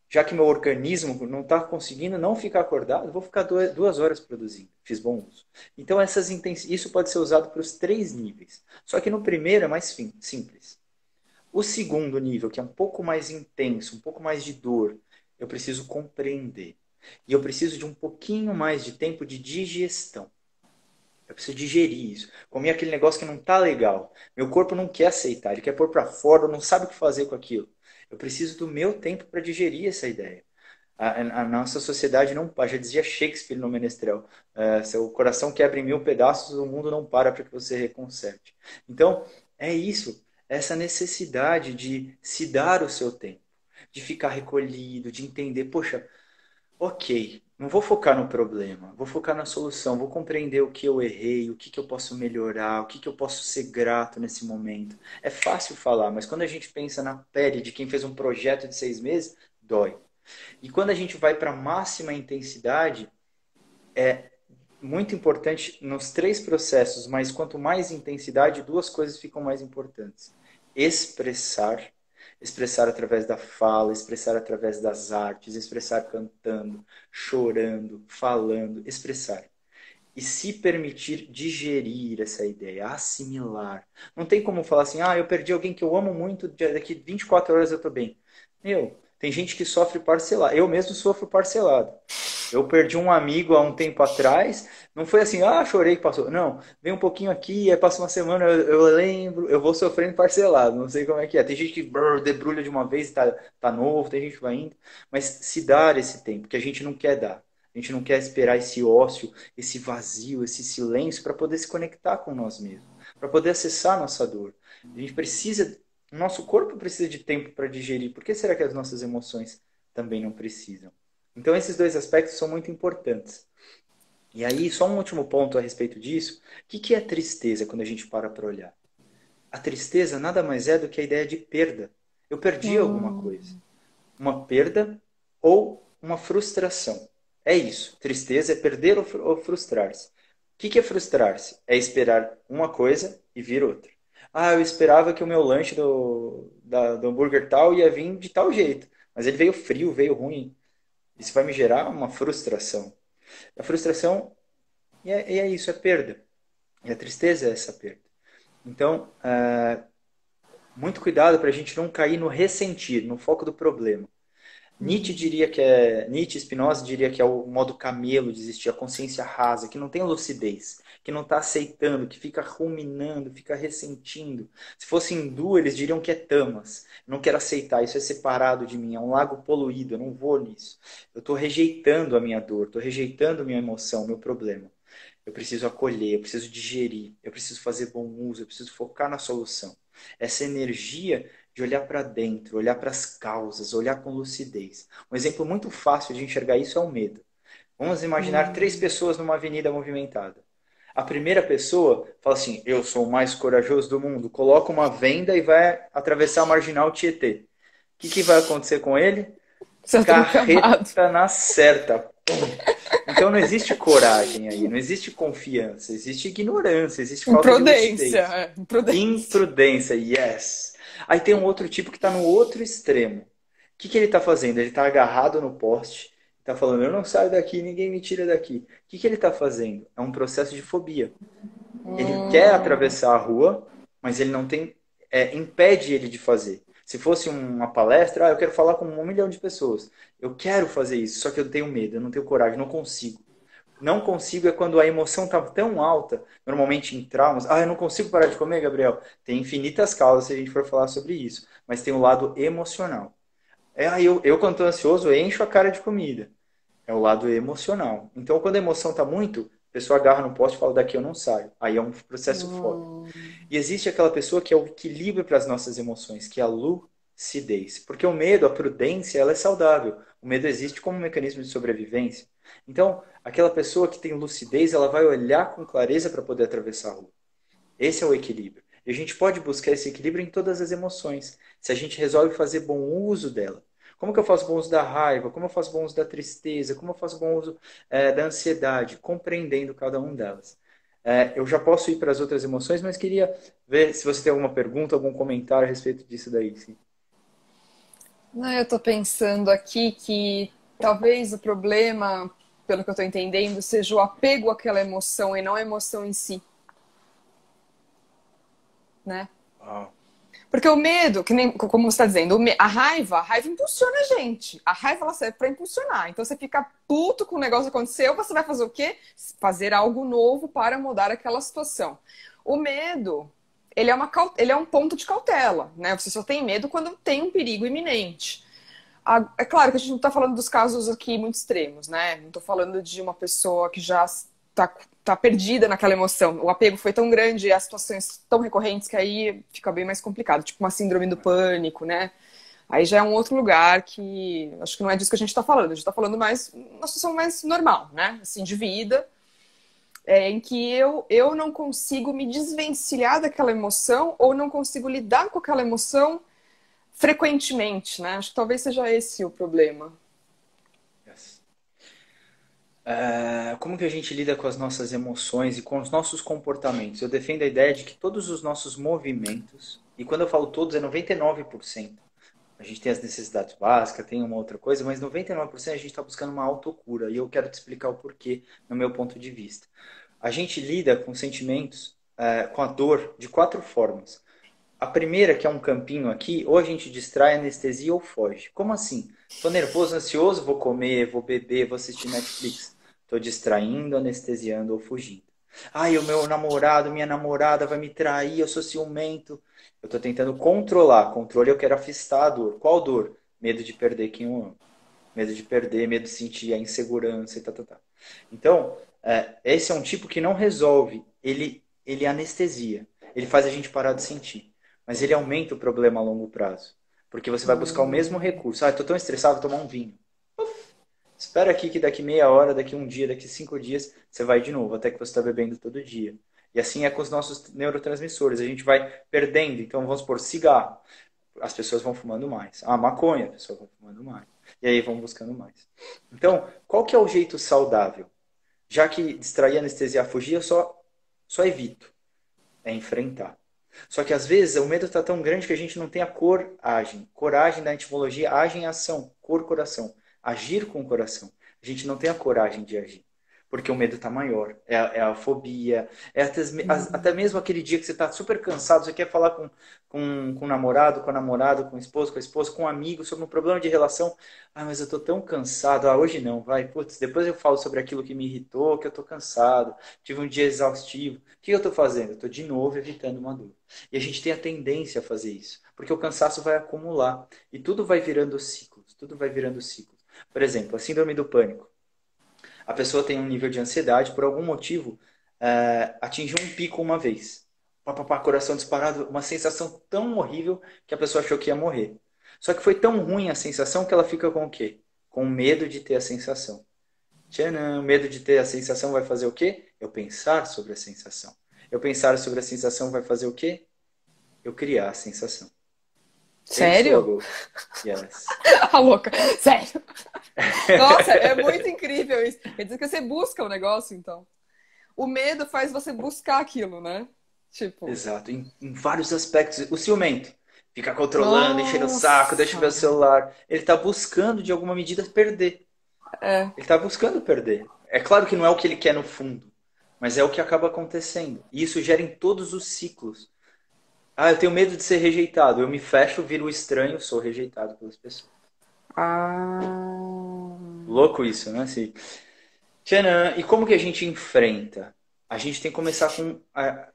Já que meu organismo não está conseguindo não ficar acordado, vou ficar 2 horas produzindo. Fiz bom uso. Então isso pode ser usado para os três níveis. Só que no primeiro é mais simples. O segundo nível, que é um pouco mais intenso, um pouco mais de dor, eu preciso compreender. E eu preciso de um pouquinho mais de tempo de digestão. Eu preciso digerir isso. Comi aquele negócio que não tá legal. Meu corpo não quer aceitar, ele quer pôr para fora, não sabe o que fazer com aquilo. Eu preciso do meu tempo para digerir essa ideia. A nossa sociedade não para, já dizia Shakespeare no Menestrel. Seu coração quebra em 1.000 pedaços, o mundo não para que você reconserte. Então, é isso, essa necessidade de se dar o seu tempo, de ficar recolhido, de entender, poxa, ok, não vou focar no problema, vou focar na solução, vou compreender o que eu errei, o que que eu posso melhorar, o que que eu posso ser grato nesse momento. É fácil falar, mas quando a gente pensa na pele de quem fez um projeto de 6 meses, dói. E quando a gente vai para a máxima intensidade, é muito importante nos três processos, mas quanto mais intensidade, duas coisas ficam mais importantes. Expressar, expressar através da fala, expressar através das artes, expressar cantando, chorando, falando, expressar. E se permitir digerir essa ideia, assimilar. Não tem como falar assim, eu perdi alguém que eu amo muito, daqui 24 horas eu estou bem. Meu, tem gente que sofre parcelado. Eu mesmo sofro parcelado. Eu perdi um amigo há um tempo atrás, não foi assim, ah, chorei que passou. Não, vem um pouquinho aqui, aí passa uma semana, eu lembro, eu vou sofrendo parcelado, não sei como é que é. Tem gente que debrulha de uma vez e tá novo, tem gente que vai indo, mas se dar esse tempo, que a gente não quer dar. A gente não quer esperar esse ócio, esse vazio, esse silêncio para poder se conectar com nós mesmos, para poder acessar a nossa dor. A gente precisa, o nosso corpo precisa de tempo para digerir. Por que será que as nossas emoções também não precisam? Então, esses dois aspectos são muito importantes. E aí, só um último ponto a respeito disso. O que é tristeza quando a gente para olhar? A tristeza nada mais é do que a ideia de perda. Eu perdi alguma coisa. Hum, Uma perda ou uma frustração. É isso. Tristeza é perder ou frustrar-se. O que é frustrar-se? É esperar uma coisa e vir outra. Ah, eu esperava que o meu lanche do hambúrguer tal ia vir de tal jeito. Mas ele veio frio, veio ruim. Isso vai me gerar uma frustração. A frustração é isso, é perda. E a tristeza é essa perda. Então, muito cuidado para a gente não cair no ressentir, no foco do problema. Nietzsche, Spinoza diria que é o modo camelo de existir, a consciência rasa, que não tem lucidez, que não está aceitando, que fica ruminando, fica ressentindo. Se fosse hindu, eles diriam que é tamas. Não quero aceitar, isso é separado de mim, é um lago poluído, eu não vou nisso. Eu estou rejeitando a minha dor, estou rejeitando a minha emoção, meu problema. Eu preciso acolher, eu preciso digerir, eu preciso fazer bom uso, eu preciso focar na solução. Essa energia de olhar para dentro, olhar para as causas, olhar com lucidez. Um exemplo muito fácil de enxergar isso é o medo. Vamos imaginar três hum. pessoas numa avenida movimentada. A primeira pessoa fala assim: eu sou o mais corajoso do mundo, coloca uma venda e vai atravessar a marginal Tietê. O que vai acontecer com ele? Ser atropelado. Carreta na certa. Pum. Então não existe coragem aí, não existe confiança, existe ignorância, existe falta de Imprudência, lucidez. imprudência. Imprudência, yes. Aí tem um outro tipo que está no outro extremo. O que ele está fazendo? Ele está agarrado no poste, está falando, eu não saio daqui, ninguém me tira daqui. O que ele está fazendo? É um processo de fobia. Ele quer Hum, atravessar a rua, mas ele não tem, impede ele de fazer. Se fosse uma palestra, eu quero falar com 1 milhão de pessoas. Eu quero fazer isso, só que eu tenho medo, eu não tenho coragem, não consigo. Não consigo é quando a emoção está tão alta, normalmente em traumas. Ah, eu não consigo parar de comer, Gabriel. Tem infinitas causas se a gente for falar sobre isso, mas tem o lado emocional. Eu quando estou ansioso, eu encho a cara de comida. É o lado emocional. Então, quando a emoção está muito, a pessoa agarra no poste e fala, daqui eu não saio. Aí é um processo fora. hum, E existe aquela pessoa que é o equilíbrio para as nossas emoções, que é a lucidez. Porque o medo, a prudência, ela é saudável. O medo existe como um mecanismo de sobrevivência. Então, aquela pessoa que tem lucidez, ela vai olhar com clareza para poder atravessar a rua. Esse é o equilíbrio. E a gente pode buscar esse equilíbrio em todas as emoções, se a gente resolve fazer bom uso dela. Como que eu faço bom uso da raiva? Como eu faço bom uso da tristeza? Como eu faço bom uso da ansiedade? Compreendendo cada um delas. Eu já posso ir para as outras emoções, mas queria ver se você tem alguma pergunta, algum comentário a respeito disso daí. Sim. Não, eu tô pensando aqui que talvez o problema, pelo que eu tô entendendo, seja o apego àquela emoção e não a emoção em si, né? Ah, Porque o medo, que nem como você está dizendo, a raiva impulsiona a gente. A raiva ela serve para impulsionar. Então você fica puto com o negócio que aconteceu, você vai fazer o quê? Fazer algo novo para mudar aquela situação. O medo, ele é um ponto de cautela, né? Você só tem medo quando tem um perigo iminente. É claro que a gente não está falando dos casos aqui muito extremos, né? Não estou falando de uma pessoa que já tá perdida naquela emoção. O apego foi tão grande e as situações tão recorrentes que aí fica bem mais complicado. Tipo uma síndrome do pânico, né? Aí já é um outro lugar que acho que não é disso que a gente está falando. A gente está falando mais uma situação mais normal, né? Assim, de vida, em que eu não consigo me desvencilhar daquela emoção ou não consigo lidar com aquela emoção frequentemente, né? Acho que talvez seja esse o problema. yes. Como que a gente lida com as nossas emoções e com os nossos comportamentos? Eu defendo a ideia de que todos os nossos movimentos, e quando eu falo todos é 99%, a gente tem as necessidades básicas, tem uma outra coisa, mas 99% a gente está buscando uma autocura, e eu quero te explicar o porquê, no meu ponto de vista. A gente lida com sentimentos, com a dor, de 4 formas. A primeira, que é um campinho aqui, ou a gente distrai, anestesia ou foge. Como assim? Tô nervoso, ansioso, vou comer, vou beber, vou assistir Netflix. Tô distraindo, anestesiando ou fugindo. Ai, o meu namorado, minha namorada vai me trair, eu sou ciumento. Eu tô tentando controlar. Controle, eu quero afastar a dor. Qual dor? Medo de perder quem eu amo. Medo de perder, medo de sentir a insegurança e tal, tal, tal. Então, esse é um tipo que não resolve. Ele anestesia. Ele faz a gente parar de sentir. Mas ele aumenta o problema a longo prazo. Porque você vai buscar o mesmo Hum. recurso. Ah, eu tô tão estressado, vou tomar um vinho. Espera aqui que daqui meia hora, daqui um dia, daqui 5 dias, você vai de novo, até que você está bebendo todo dia. E assim é com os nossos neurotransmissores. A gente vai perdendo. Então, vamos supor, cigarro. As pessoas vão fumando mais. Ah, maconha, as pessoas vão fumando mais. E aí vão buscando mais. Então, qual que é o jeito saudável? Já que distrair, anestesiar, fugir, eu só evito. É enfrentar. Só que às vezes o medo está tão grande que a gente não tem a coragem. Coragem da etimologia, agem, ação, cor, coração. Agir com o coração. A gente não tem a coragem de agir. Porque o medo está maior. É a fobia. É até mesmo aquele dia que você está super cansado, você quer falar com o namorado, com a namorada, com o esposo, com a esposa, com um amigo sobre um problema de relação. Ah, mas eu estou tão cansado. Ah, hoje não, vai. Putz, depois eu falo sobre aquilo que me irritou, que eu estou cansado. Tive um dia exaustivo. O que eu estou fazendo? Eu estou de novo evitando uma dor. E a gente tem a tendência a fazer isso, porque o cansaço vai acumular e tudo vai virando ciclos, tudo vai virando ciclos. Por exemplo, a síndrome do pânico. A pessoa tem um nível de ansiedade, por algum motivo, atingiu um pico uma vez. Papapá, coração disparado, uma sensação tão horrível que a pessoa achou que ia morrer. Só que foi tão ruim a sensação que ela fica com o quê? Com medo de ter a sensação. Tchanã, medo de ter a sensação vai fazer o quê? Eu pensar sobre a sensação. Eu pensar sobre a sensação vai fazer o quê? Eu criar a sensação. Pense Sério? logo. Yes. A louca. Sério. Nossa, é muito incrível isso. Quer dizer que você busca o negócio, então. O medo faz você buscar aquilo, né? Tipo, Exato. Em vários aspectos. O ciumento. Fica controlando, enchendo o saco, deixa eu ver o nossa. celular. Ele está buscando, de alguma medida, perder. É. Ele está buscando perder. É claro que não é o que ele quer no fundo, mas é o que acaba acontecendo. E isso gera em todos os ciclos. Ah, eu tenho medo de ser rejeitado. Eu me fecho, viro estranho, sou rejeitado pelas pessoas. Ah. Louco isso, né? Assim, tchanã. E como que a gente enfrenta? A gente tem que começar com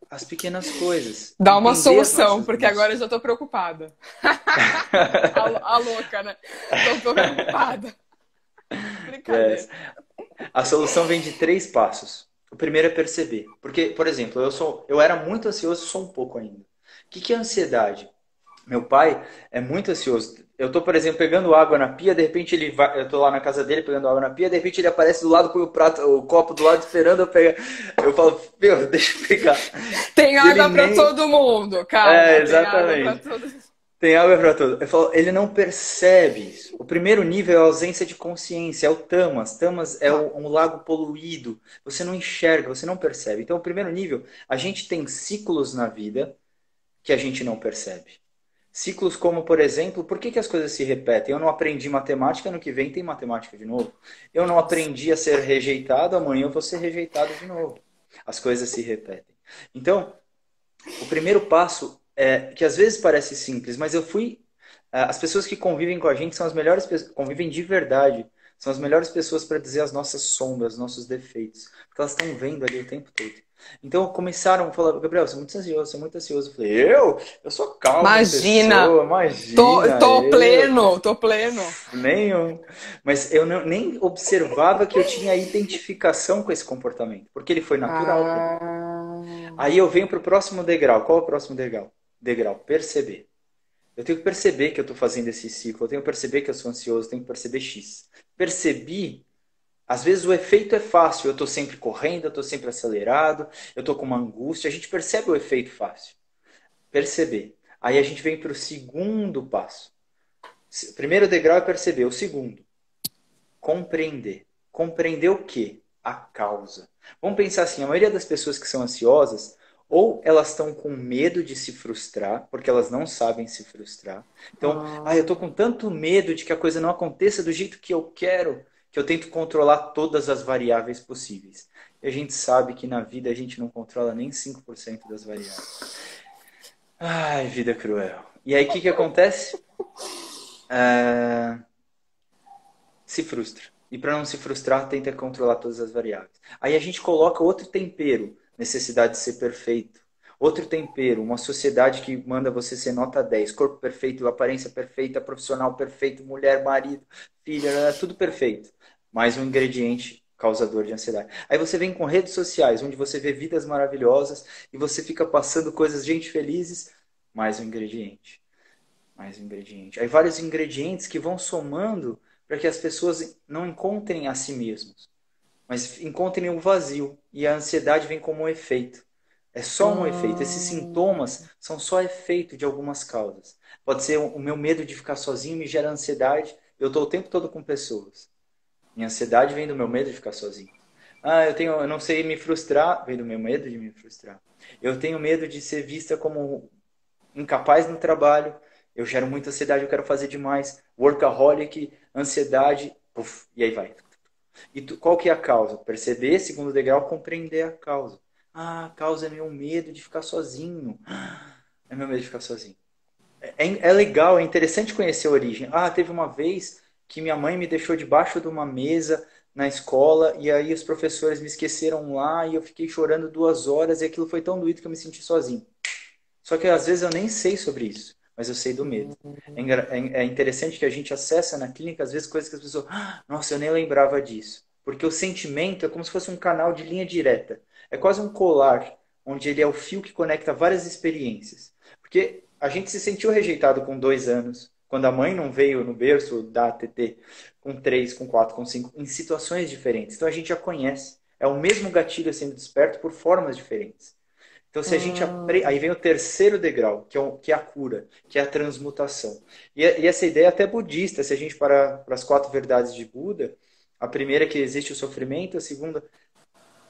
as pequenas coisas. Dá uma Entender as solução, nossas porque agora eu emoções. já tô preocupada. A louca, né? Tô preocupada. Yes. Brincadeira. A solução vem de 3 passos. O primeiro é perceber. Porque, por exemplo, eu era muito ansioso, sou um pouco ainda. O que é ansiedade? Meu pai é muito ansioso. Eu tô, por exemplo, pegando água na pia, de repente ele vai, eu tô lá na casa dele pegando água na pia, de repente ele aparece do lado, põe o prato, o copo do lado esperando eu pegar. Eu falo, meu, deixa eu pegar. Tem E ele água pra nem. todo mundo, É, calma. Tem água pra exatamente. todo. Tem água para tudo. Eu falo, ele não percebe isso. O primeiro nível é a ausência de consciência, é o tamas. Tamas é Tá. um lago poluído. Você não enxerga, você não percebe. Então, o primeiro nível, a gente tem ciclos na vida que a gente não percebe. Ciclos como, por exemplo, por que as coisas se repetem? Eu não aprendi matemática, ano que vem tem matemática de novo. Eu não Nossa. aprendi a ser rejeitado, amanhã eu vou ser rejeitado de novo. As coisas se repetem. Então, o primeiro passo é que às vezes parece simples, mas eu fui. As pessoas que convivem com a gente são as melhores pessoas, convivem de verdade, são as melhores pessoas para dizer as nossas sombras, nossos defeitos, porque elas estão vendo ali o tempo todo. Então começaram a falar, Gabriel, você é muito ansioso, você é muito ansioso. Eu falei, eu sou calma Imagina! pessoa, imagina, Tô eu. pleno, tô pleno. Nenhum. Mas eu nem observava que eu tinha identificação com esse comportamento, porque ele foi natural para mim. Ah. Aí eu venho para o próximo degrau. Qual é o próximo degrau? Degrau, perceber. Eu tenho que perceber que eu estou fazendo esse ciclo, eu tenho que perceber que eu sou ansioso, eu tenho que perceber X. Percebi, às vezes o efeito é fácil, eu estou sempre correndo, eu estou sempre acelerado, eu estou com uma angústia, a gente percebe o efeito fácil. Perceber. Aí a gente vem para o segundo passo. O primeiro degrau é perceber, o segundo, compreender. Compreender o quê? A causa. Vamos pensar assim, a maioria das pessoas que são ansiosas, ou elas estão com medo de se frustrar, porque elas não sabem se frustrar. Então, eu Ah. estou com tanto medo de que a coisa não aconteça do jeito que eu quero, que eu tento controlar todas as variáveis possíveis. E a gente sabe que na vida a gente não controla nem 5% das variáveis. Ai, vida cruel. E aí, o que que acontece? Se frustra. E para não se frustrar, tenta controlar todas as variáveis. Aí a gente coloca outro tempero, necessidade de ser perfeito. Outro tempero, uma sociedade que manda você ser nota 10, corpo perfeito, aparência perfeita, profissional perfeito, mulher, marido, filha, tudo perfeito. Mais um ingrediente causador de ansiedade. Aí você vem com redes sociais, onde você vê vidas maravilhosas e você fica passando coisas, gente felizes, mais um ingrediente. Mais um ingrediente. Aí vários ingredientes que vão somando para que as pessoas não encontrem a si mesmos, mas encontrem o vazio. E a ansiedade vem como um efeito. É só um efeito. Esses sintomas Hum, são só efeito de algumas causas. Pode ser o meu medo de ficar sozinho me gera ansiedade. Eu estou o tempo todo com pessoas. Minha ansiedade vem do meu medo de ficar sozinho. Eu não sei me frustrar, vem do meu medo de me frustrar. Eu tenho medo de ser vista como incapaz no trabalho, eu gero muita ansiedade, eu quero fazer demais, workaholic, ansiedade, uf, e aí vai. Qual que é a causa? Perceber, segundo degrau, compreender a causa. Ah, a causa é meu medo de ficar sozinho. É meu medo de ficar sozinho. É legal, é interessante conhecer a origem. Ah, teve uma vez que minha mãe me deixou debaixo de uma mesa na escola e aí os professores me esqueceram lá e eu fiquei chorando 2 horas e aquilo foi tão doído que eu me senti sozinho. Só que às vezes eu nem sei sobre isso, mas eu sei do medo. É interessante que a gente acessa na clínica, às vezes, coisas que as pessoas. "Ah, nossa, eu nem lembrava disso." Porque o sentimento é como se fosse um canal de linha direta. É quase um colar, onde ele é o fio que conecta várias experiências. Porque a gente se sentiu rejeitado com 2 anos, quando a mãe não veio no berço da TT, com 3, com 4, com 5, em situações diferentes. Então a gente já conhece. É o mesmo gatilho sendo desperto por formas diferentes. Então, se a gente aí hum. vem o terceiro degrau, que é a cura, que é a transmutação. E essa ideia é até budista, se a gente parar para as 4 verdades de Buda, a primeira é que existe o sofrimento, a segunda,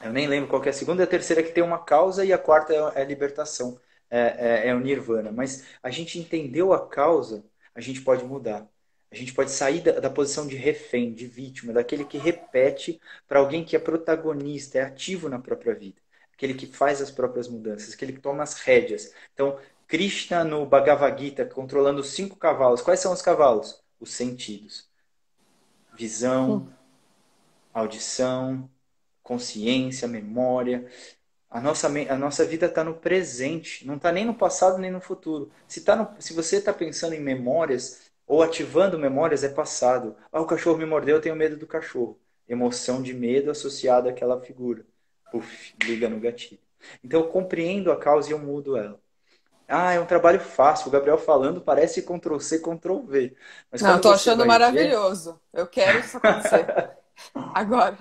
eu nem lembro qual que é a segunda, a terceira é que tem uma causa e a quarta é a libertação, é o nirvana. Mas a gente entendeu a causa, a gente pode mudar. A gente pode sair da posição de refém, de vítima, daquele que repete para alguém que é protagonista, é ativo na própria vida. Aquele que faz as próprias mudanças, aquele que toma as rédeas. Então, Krishna no Bhagavad Gita, controlando os 5 cavalos. Quais são os cavalos? Os sentidos. Visão, audição, consciência, memória. A nossa vida está no presente, não está nem no passado nem no futuro. Se você está pensando em memórias ou ativando memórias, é passado. Ah, o cachorro me mordeu, eu tenho medo do cachorro. Emoção de medo associada àquela figura. Puf, liga no gatilho. Então eu compreendo a causa e eu mudo ela. Ah, é um trabalho fácil. O Gabriel falando parece Ctrl+C, Ctrl+V. Mas Não, eu quando tô você achando vai ver. maravilhoso. Eu quero isso acontecer. Agora.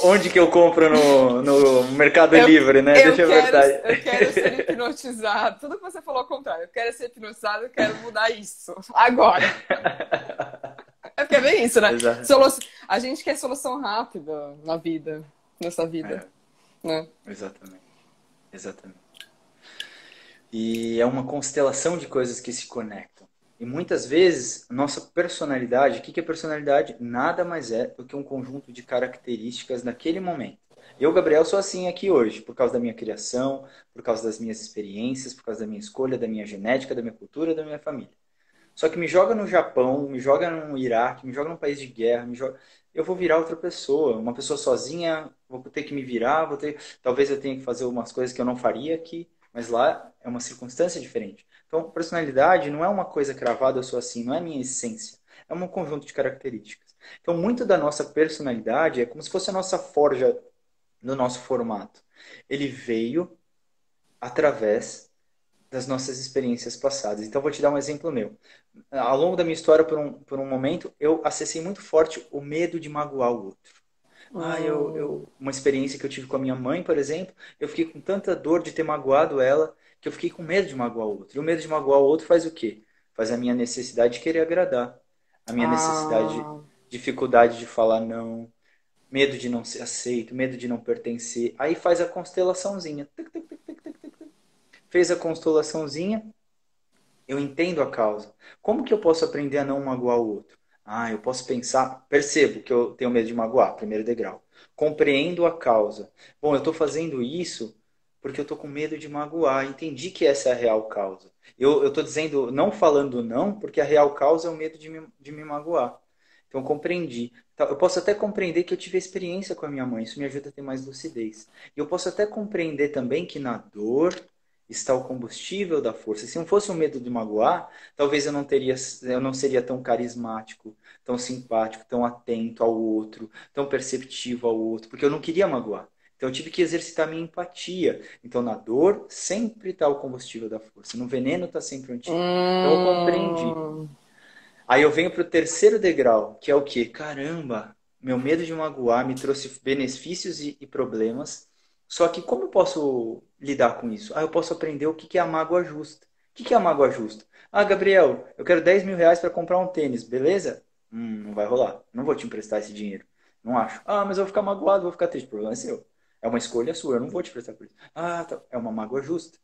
Onde que eu compro no Mercado Eu, Livre, né? eu Deixa eu ver. quero, eu quero ser hipnotizado. Tudo que você falou ao contrário. Eu quero ser hipnotizado, eu quero mudar isso. Agora. É porque é bem isso, né? Exato. A gente quer solução rápida na vida, nessa vida, É, né? exatamente. Exatamente. E é uma constelação de coisas que se conectam. E muitas vezes, nossa personalidade, o que é personalidade? Nada mais é do que um conjunto de características naquele momento. Eu, Gabriel, sou assim aqui hoje, por causa da minha criação, por causa das minhas experiências, por causa da minha escolha, da minha genética, da minha cultura, da minha família. Só que me joga no Japão, me joga no Iraque, me joga num país de guerra, eu vou virar outra pessoa. Uma pessoa sozinha, vou ter que me virar, talvez eu tenha que fazer algumas coisas que eu não faria aqui, mas lá é uma circunstância diferente. Então, personalidade não é uma coisa cravada, eu sou assim, não é minha essência. É um conjunto de características. Então, muito da nossa personalidade é como se fosse a nossa forja no nosso formato. Ele veio através das nossas experiências passadas. Então, vou te dar um exemplo meu. Ao longo da minha história, por um momento, eu acessei muito forte o medo de magoar o outro. Hum. Uma experiência que eu tive com a minha mãe, por exemplo, eu fiquei com tanta dor de ter magoado ela, que eu fiquei com medo de magoar o outro. E o medo de magoar o outro faz o quê? Faz a minha necessidade de querer agradar, a minha necessidade, Ah, dificuldade de falar não, medo de não ser aceito, medo de não pertencer. Aí faz a constelaçãozinha. Fez a constelaçãozinha, eu entendo a causa. Como que eu posso aprender a não magoar o outro? Ah, eu posso pensar, percebo que eu tenho medo de magoar, primeiro degrau. Compreendo a causa. Bom, eu estou fazendo isso porque eu tô com medo de magoar. Entendi que essa é a real causa. Eu tô dizendo, não falando não, porque a real causa é o medo de me magoar. Então eu compreendi. Então, eu posso até compreender que eu tive experiência com a minha mãe, isso me ajuda a ter mais lucidez. E eu posso até compreender também que na dor está o combustível da força. Se não fosse o medo de magoar, talvez eu não seria tão carismático, tão simpático, tão atento ao outro, tão perceptivo ao outro, porque eu não queria magoar. Então eu tive que exercitar minha empatia. Então na dor sempre está o combustível da força. No veneno está sempre o antídoto. Então eu compreendi. Hum, Aí eu venho para o terceiro degrau, que é o quê? Caramba, meu medo de magoar me trouxe benefícios e problemas. Só que como eu posso lidar com isso? Ah, eu posso aprender o que que é a mágoa justa. O que que é a mágoa justa? Ah, Gabriel, eu quero R$ 10.000 para comprar um tênis, beleza? Não vai rolar. Não vou te emprestar esse dinheiro. Não acho. Ah, mas eu vou ficar magoado, vou ficar triste. O problema é seu. É uma escolha sua, eu não vou te prestar por isso. Ah, tá. É uma mágoa justa.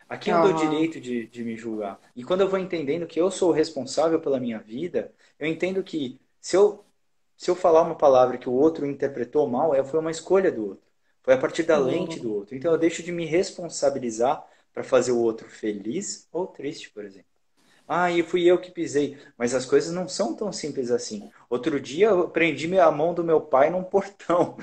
A quem eu dou aham. direito de me julgar? E quando eu vou entendendo que eu sou o responsável pela minha vida, eu entendo que se eu falar uma palavra que o outro interpretou mal, foi uma escolha do outro. Foi a partir da lente do Hum. outro. Então eu deixo de me responsabilizar para fazer o outro feliz ou triste, por exemplo. Ah, e fui eu que pisei. Mas as coisas não são tão simples assim. Outro dia eu prendi a mão do meu pai num portão.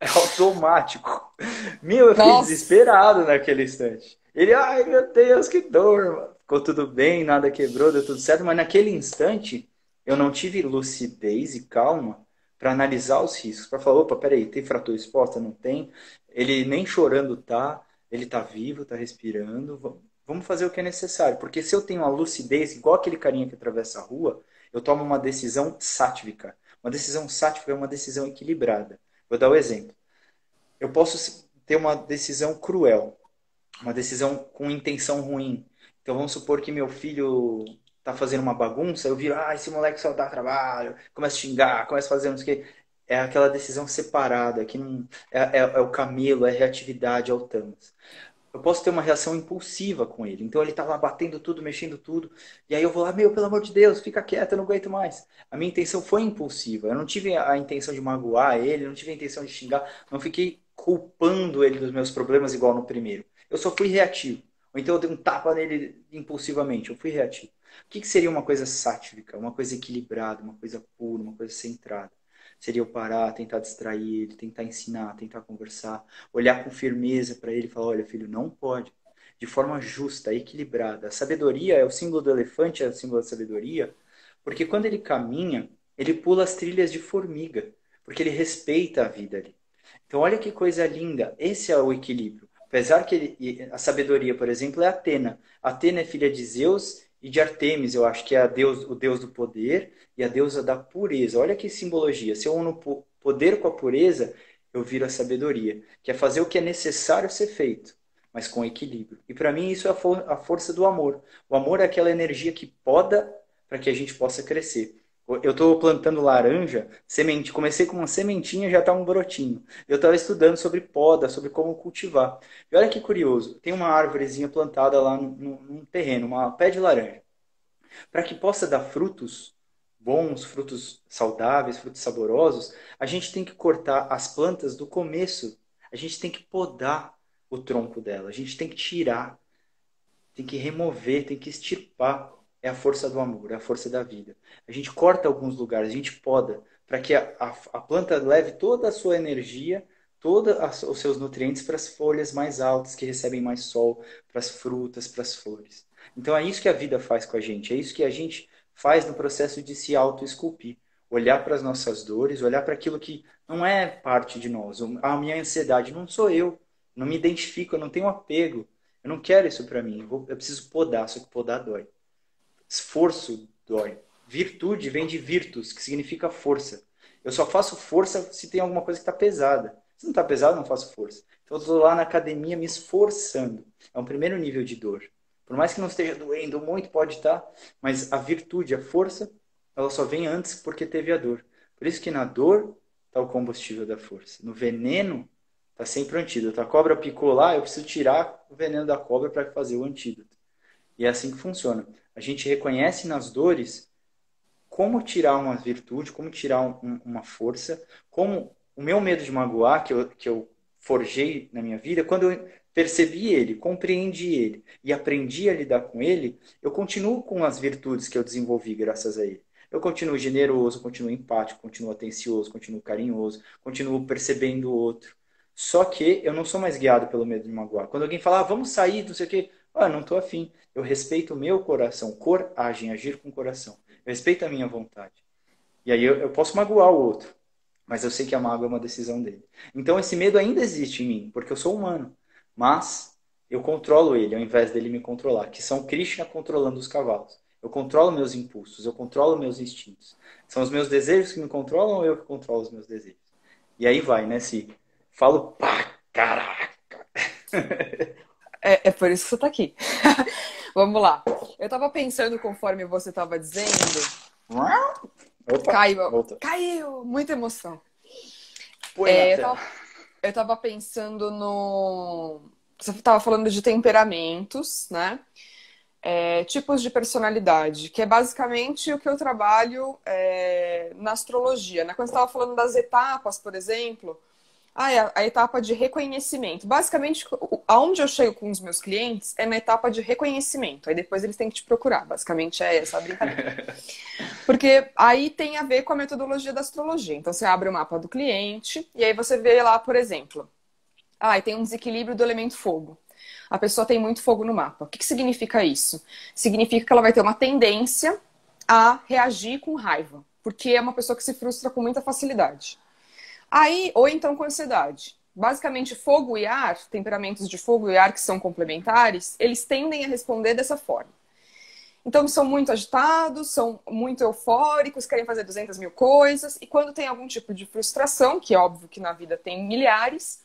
É automático. Meu, eu fiquei Nossa! desesperado naquele instante. Ele, ai meu Deus, que dor, mano. Ficou tudo bem, nada quebrou, deu tudo certo. Mas naquele instante, eu não tive lucidez e calma para analisar os riscos. Para falar, opa, peraí, tem fratura exposta? Não tem. Ele nem chorando tá. Ele tá vivo, tá respirando. Vamos fazer o que é necessário. Porque se eu tenho a lucidez, igual aquele carinha que atravessa a rua, eu tomo uma decisão sátrica. Uma decisão sátrica é uma decisão equilibrada. Vou dar o um exemplo. Eu posso ter uma decisão cruel, uma decisão com intenção ruim. Então vamos supor que meu filho está fazendo uma bagunça, eu viro, ah, esse moleque só dá trabalho, começa a xingar, começa a fazer não sei o quê. É aquela decisão separada, que não é o camelo, é a reatividade, é o Thanos. Eu posso ter uma reação impulsiva com ele. Então ele tá lá batendo tudo, mexendo tudo. E aí eu vou lá, meu, pelo amor de Deus, fica quieto, eu não aguento mais. A minha intenção foi impulsiva. Eu não tive a intenção de magoar ele, não tive a intenção de xingar, não fiquei culpando ele dos meus problemas igual no primeiro. Eu só fui reativo. Ou então eu dei um tapa nele impulsivamente, eu fui reativo. O que seria uma coisa sátrica, uma coisa equilibrada, uma coisa pura, uma coisa centrada? Seria eu parar, tentar distrair ele, tentar ensinar, tentar conversar, olhar com firmeza para ele e falar: olha, filho, não pode. De forma justa, equilibrada. A sabedoria é o símbolo do elefante, é o símbolo da sabedoria, porque quando ele caminha, ele pula as trilhas de formiga, porque ele respeita a vida ali. Então, olha que coisa linda. Esse é o equilíbrio. Apesar que a sabedoria, por exemplo, é Atena. Atena é filha de Zeus e de Artemis, eu acho que é o deus do poder e a deusa da pureza. Olha que simbologia. Se eu uno poder com a pureza, eu viro a sabedoria, que é fazer o que é necessário ser feito, mas com equilíbrio. E para mim isso é a força do amor. O amor é aquela energia que poda para que a gente possa crescer. Eu estou plantando laranja, semente. Comecei com uma sementinha, já está um brotinho. Eu estava estudando sobre poda, sobre como cultivar. E olha que curioso, tem uma árvorezinha plantada lá num terreno, uma pé de laranja. Para que possa dar frutos bons, frutos saudáveis, frutos saborosos, a gente tem que cortar as plantas do começo. A gente tem que podar o tronco dela. A gente tem que tirar, tem que remover, tem que extirpar. É a força do amor, é a força da vida. A gente corta alguns lugares, a gente poda, para que a planta leve toda a sua energia, todos os seus nutrientes para as folhas mais altas, que recebem mais sol, para as frutas, para as flores. Então é isso que a vida faz com a gente, é isso que a gente faz no processo de se auto-esculpir. Olhar para as nossas dores, olhar para aquilo que não é parte de nós. A minha ansiedade não sou eu, não me identifico, eu não tenho apego. Eu não quero isso para mim. Eu preciso podar, só que podar dói. Esforço dói. Virtude vem de virtus, que significa força. Eu só faço força se tem alguma coisa que está pesada. Se não está pesado, eu não faço força. Então eu estou lá na academia me esforçando. É um primeiro nível de dor. Por mais que não esteja doendo muito, pode estar, mas a virtude, a força, ela só vem antes porque teve a dor. Por isso que na dor está o combustível da força. No veneno está sempre o antídoto. A cobra picou lá, eu preciso tirar o veneno da cobra para fazer o antídoto. E é assim que funciona. A gente reconhece nas dores como tirar uma virtude, como tirar uma força, como o meu medo de magoar, que eu forjei na minha vida, quando eu percebi ele, compreendi ele e aprendi a lidar com ele, eu continuo com as virtudes que eu desenvolvi graças a ele. Eu continuo generoso, continuo empático, continuo atencioso, continuo carinhoso, continuo percebendo o outro. Só que eu não sou mais guiado pelo medo de magoar. Quando alguém fala, vamos sair, não sei o quê, não tô afim. Eu respeito o meu coração, coragem, agir com o coração. Eu respeito a minha vontade. E aí eu posso magoar o outro, mas eu sei que a mágoa é uma decisão dele. Então esse medo ainda existe em mim, porque eu sou humano. Mas eu controlo ele ao invés dele me controlar, que são Krishna controlando os cavalos. Eu controlo meus impulsos, eu controlo meus instintos. São os meus desejos que me controlam ou eu que controlo os meus desejos? E aí vai, né, Se falo pra caraca. É por isso que você tá aqui. Vamos lá. Eu tava pensando, conforme você tava dizendo. Opa, Caiu, voltou. caiu, muita emoção. Põe na Eu tela. tava pensando no. Você tava falando de temperamentos, né? Tipos de personalidade, que é basicamente o que eu trabalho na astrologia, né? Quando você estava falando das etapas, por exemplo, a etapa de reconhecimento. Basicamente, aonde eu chego com os meus clientes é na etapa de reconhecimento. Aí depois eles têm que te procurar. Basicamente é essa a brincadeira. Porque aí tem a ver com a metodologia da astrologia. Então você abre o mapa do cliente e aí você vê lá, por exemplo, tem um desequilíbrio do elemento fogo. A pessoa tem muito fogo no mapa. O que significa isso? Significa que ela vai ter uma tendência a reagir com raiva, porque é uma pessoa que se frustra com muita facilidade. Ou então com ansiedade. Basicamente, fogo e ar, temperamentos de fogo e ar que são complementares, eles tendem a responder dessa forma. Então, são muito agitados, são muito eufóricos, querem fazer 200 mil coisas, e quando tem algum tipo de frustração, que é óbvio que na vida tem milhares,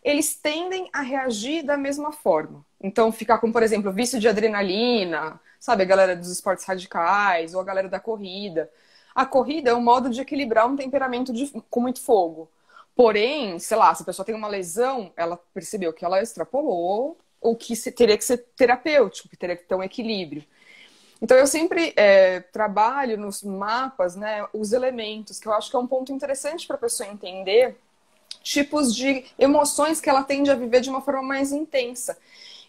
eles tendem a reagir da mesma forma. Então, ficar com, por exemplo, vício de adrenalina, sabe, a galera dos esportes radicais, ou a galera da corrida. A corrida é um modo de equilibrar um temperamento com muito fogo. Porém, sei lá, se a pessoa tem uma lesão, ela percebeu que ela extrapolou, ou que teria que ser terapêutico, que teria que ter um equilíbrio. Então, eu sempre trabalho nos mapas, né, os elementos, que eu acho que é um ponto interessante para a pessoa entender tipos de emoções que ela tende a viver de uma forma mais intensa.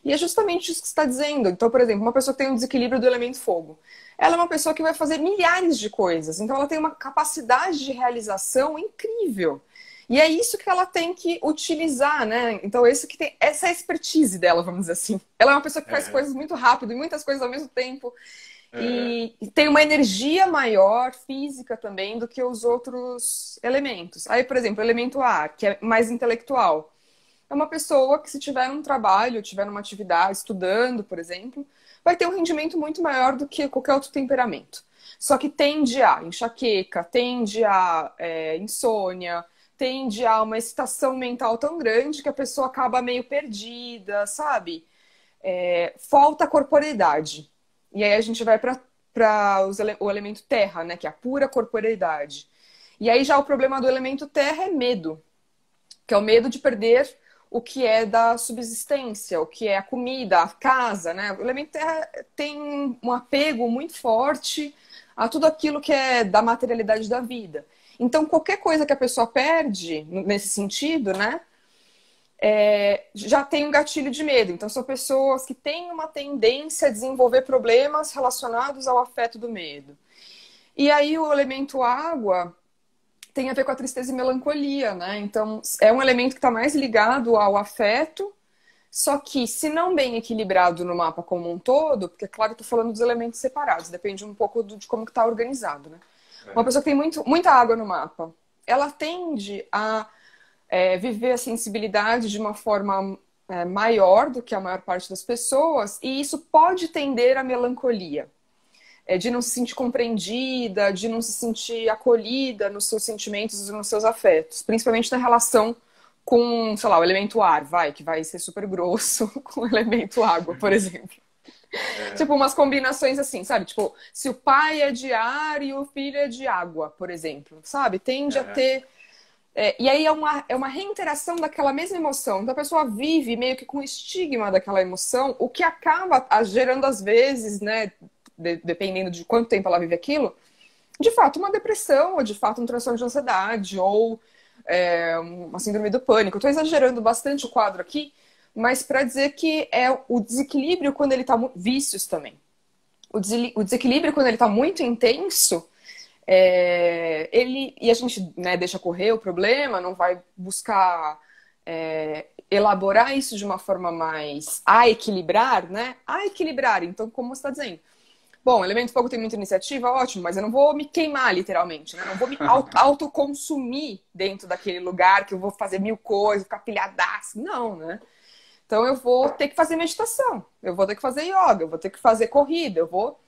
E é justamente isso que você está dizendo. Então, por exemplo, uma pessoa que tem um desequilíbrio do elemento fogo, ela é uma pessoa que vai fazer milhares de coisas. Então, ela tem uma capacidade de realização incrível. E é isso que ela tem que utilizar, né? Então, essa é a expertise dela, vamos dizer assim. Ela é uma pessoa que faz coisas muito rápido e muitas coisas ao mesmo tempo. E tem uma energia maior, física também, do que os outros elementos. Aí, por exemplo, o elemento ar, que é mais intelectual. É uma pessoa que, se tiver num trabalho, tiver numa atividade, estudando, por exemplo, vai ter um rendimento muito maior do que qualquer outro temperamento. Só que tende a enxaqueca, tende a insônia, tende a uma excitação mental tão grande que a pessoa acaba meio perdida, sabe? Falta corporeidade. E aí a gente vai para o elemento terra, né? Que é a pura corporeidade. E aí já o problema do elemento terra é medo. Que é o medo de perder o que é da subsistência, o que é a comida, a casa, né? O elemento terra tem um apego muito forte a tudo aquilo que é da materialidade da vida. Então, qualquer coisa que a pessoa perde, nesse sentido, né? Já tem um gatilho de medo. Então, são pessoas que têm uma tendência a desenvolver problemas relacionados ao afeto do medo. E aí, o elemento água tem a ver com a tristeza e melancolia, né? Então, é um elemento que está mais ligado ao afeto, só que, se não bem equilibrado no mapa como um todo, porque, claro, eu estou falando dos elementos separados, depende um pouco de como está organizado, né? Uma pessoa que tem muita água no mapa, ela tende a viver a sensibilidade de uma forma maior do que a maior parte das pessoas, e isso pode tender à melancolia. De não se sentir compreendida, de não se sentir acolhida nos seus sentimentos e nos seus afetos, principalmente na relação com, sei lá, o elemento ar, que vai ser super grosso com o elemento água, por exemplo. Tipo, umas combinações assim, sabe? Tipo, se o pai é de ar e o filho é de água, por exemplo, sabe? Tende a ter... e aí é uma reinteração daquela mesma emoção. Então a pessoa vive meio que com o estigma daquela emoção, o que acaba gerando, às vezes, né, dependendo de quanto tempo ela vive aquilo, de fato uma depressão, ou de fato um transtorno de ansiedade, ou uma síndrome do pânico. Eu estou exagerando bastante o quadro aqui, mas para dizer que é o desequilíbrio quando ele está vícios também. O desequilíbrio quando ele está muito intenso, e a gente, né, deixa correr o problema, não vai buscar elaborar isso de uma forma mais a equilibrar, né? A equilibrar. Então, como você está dizendo, bom, elemento fogo tem muita iniciativa, ótimo, mas eu não vou me queimar, literalmente, né? Não vou me autoconsumir dentro daquele lugar que eu vou fazer mil coisas, ficar pilhadaço. Não, né? Então eu vou ter que fazer meditação, eu vou ter que fazer yoga, eu vou ter que fazer corrida, eu vou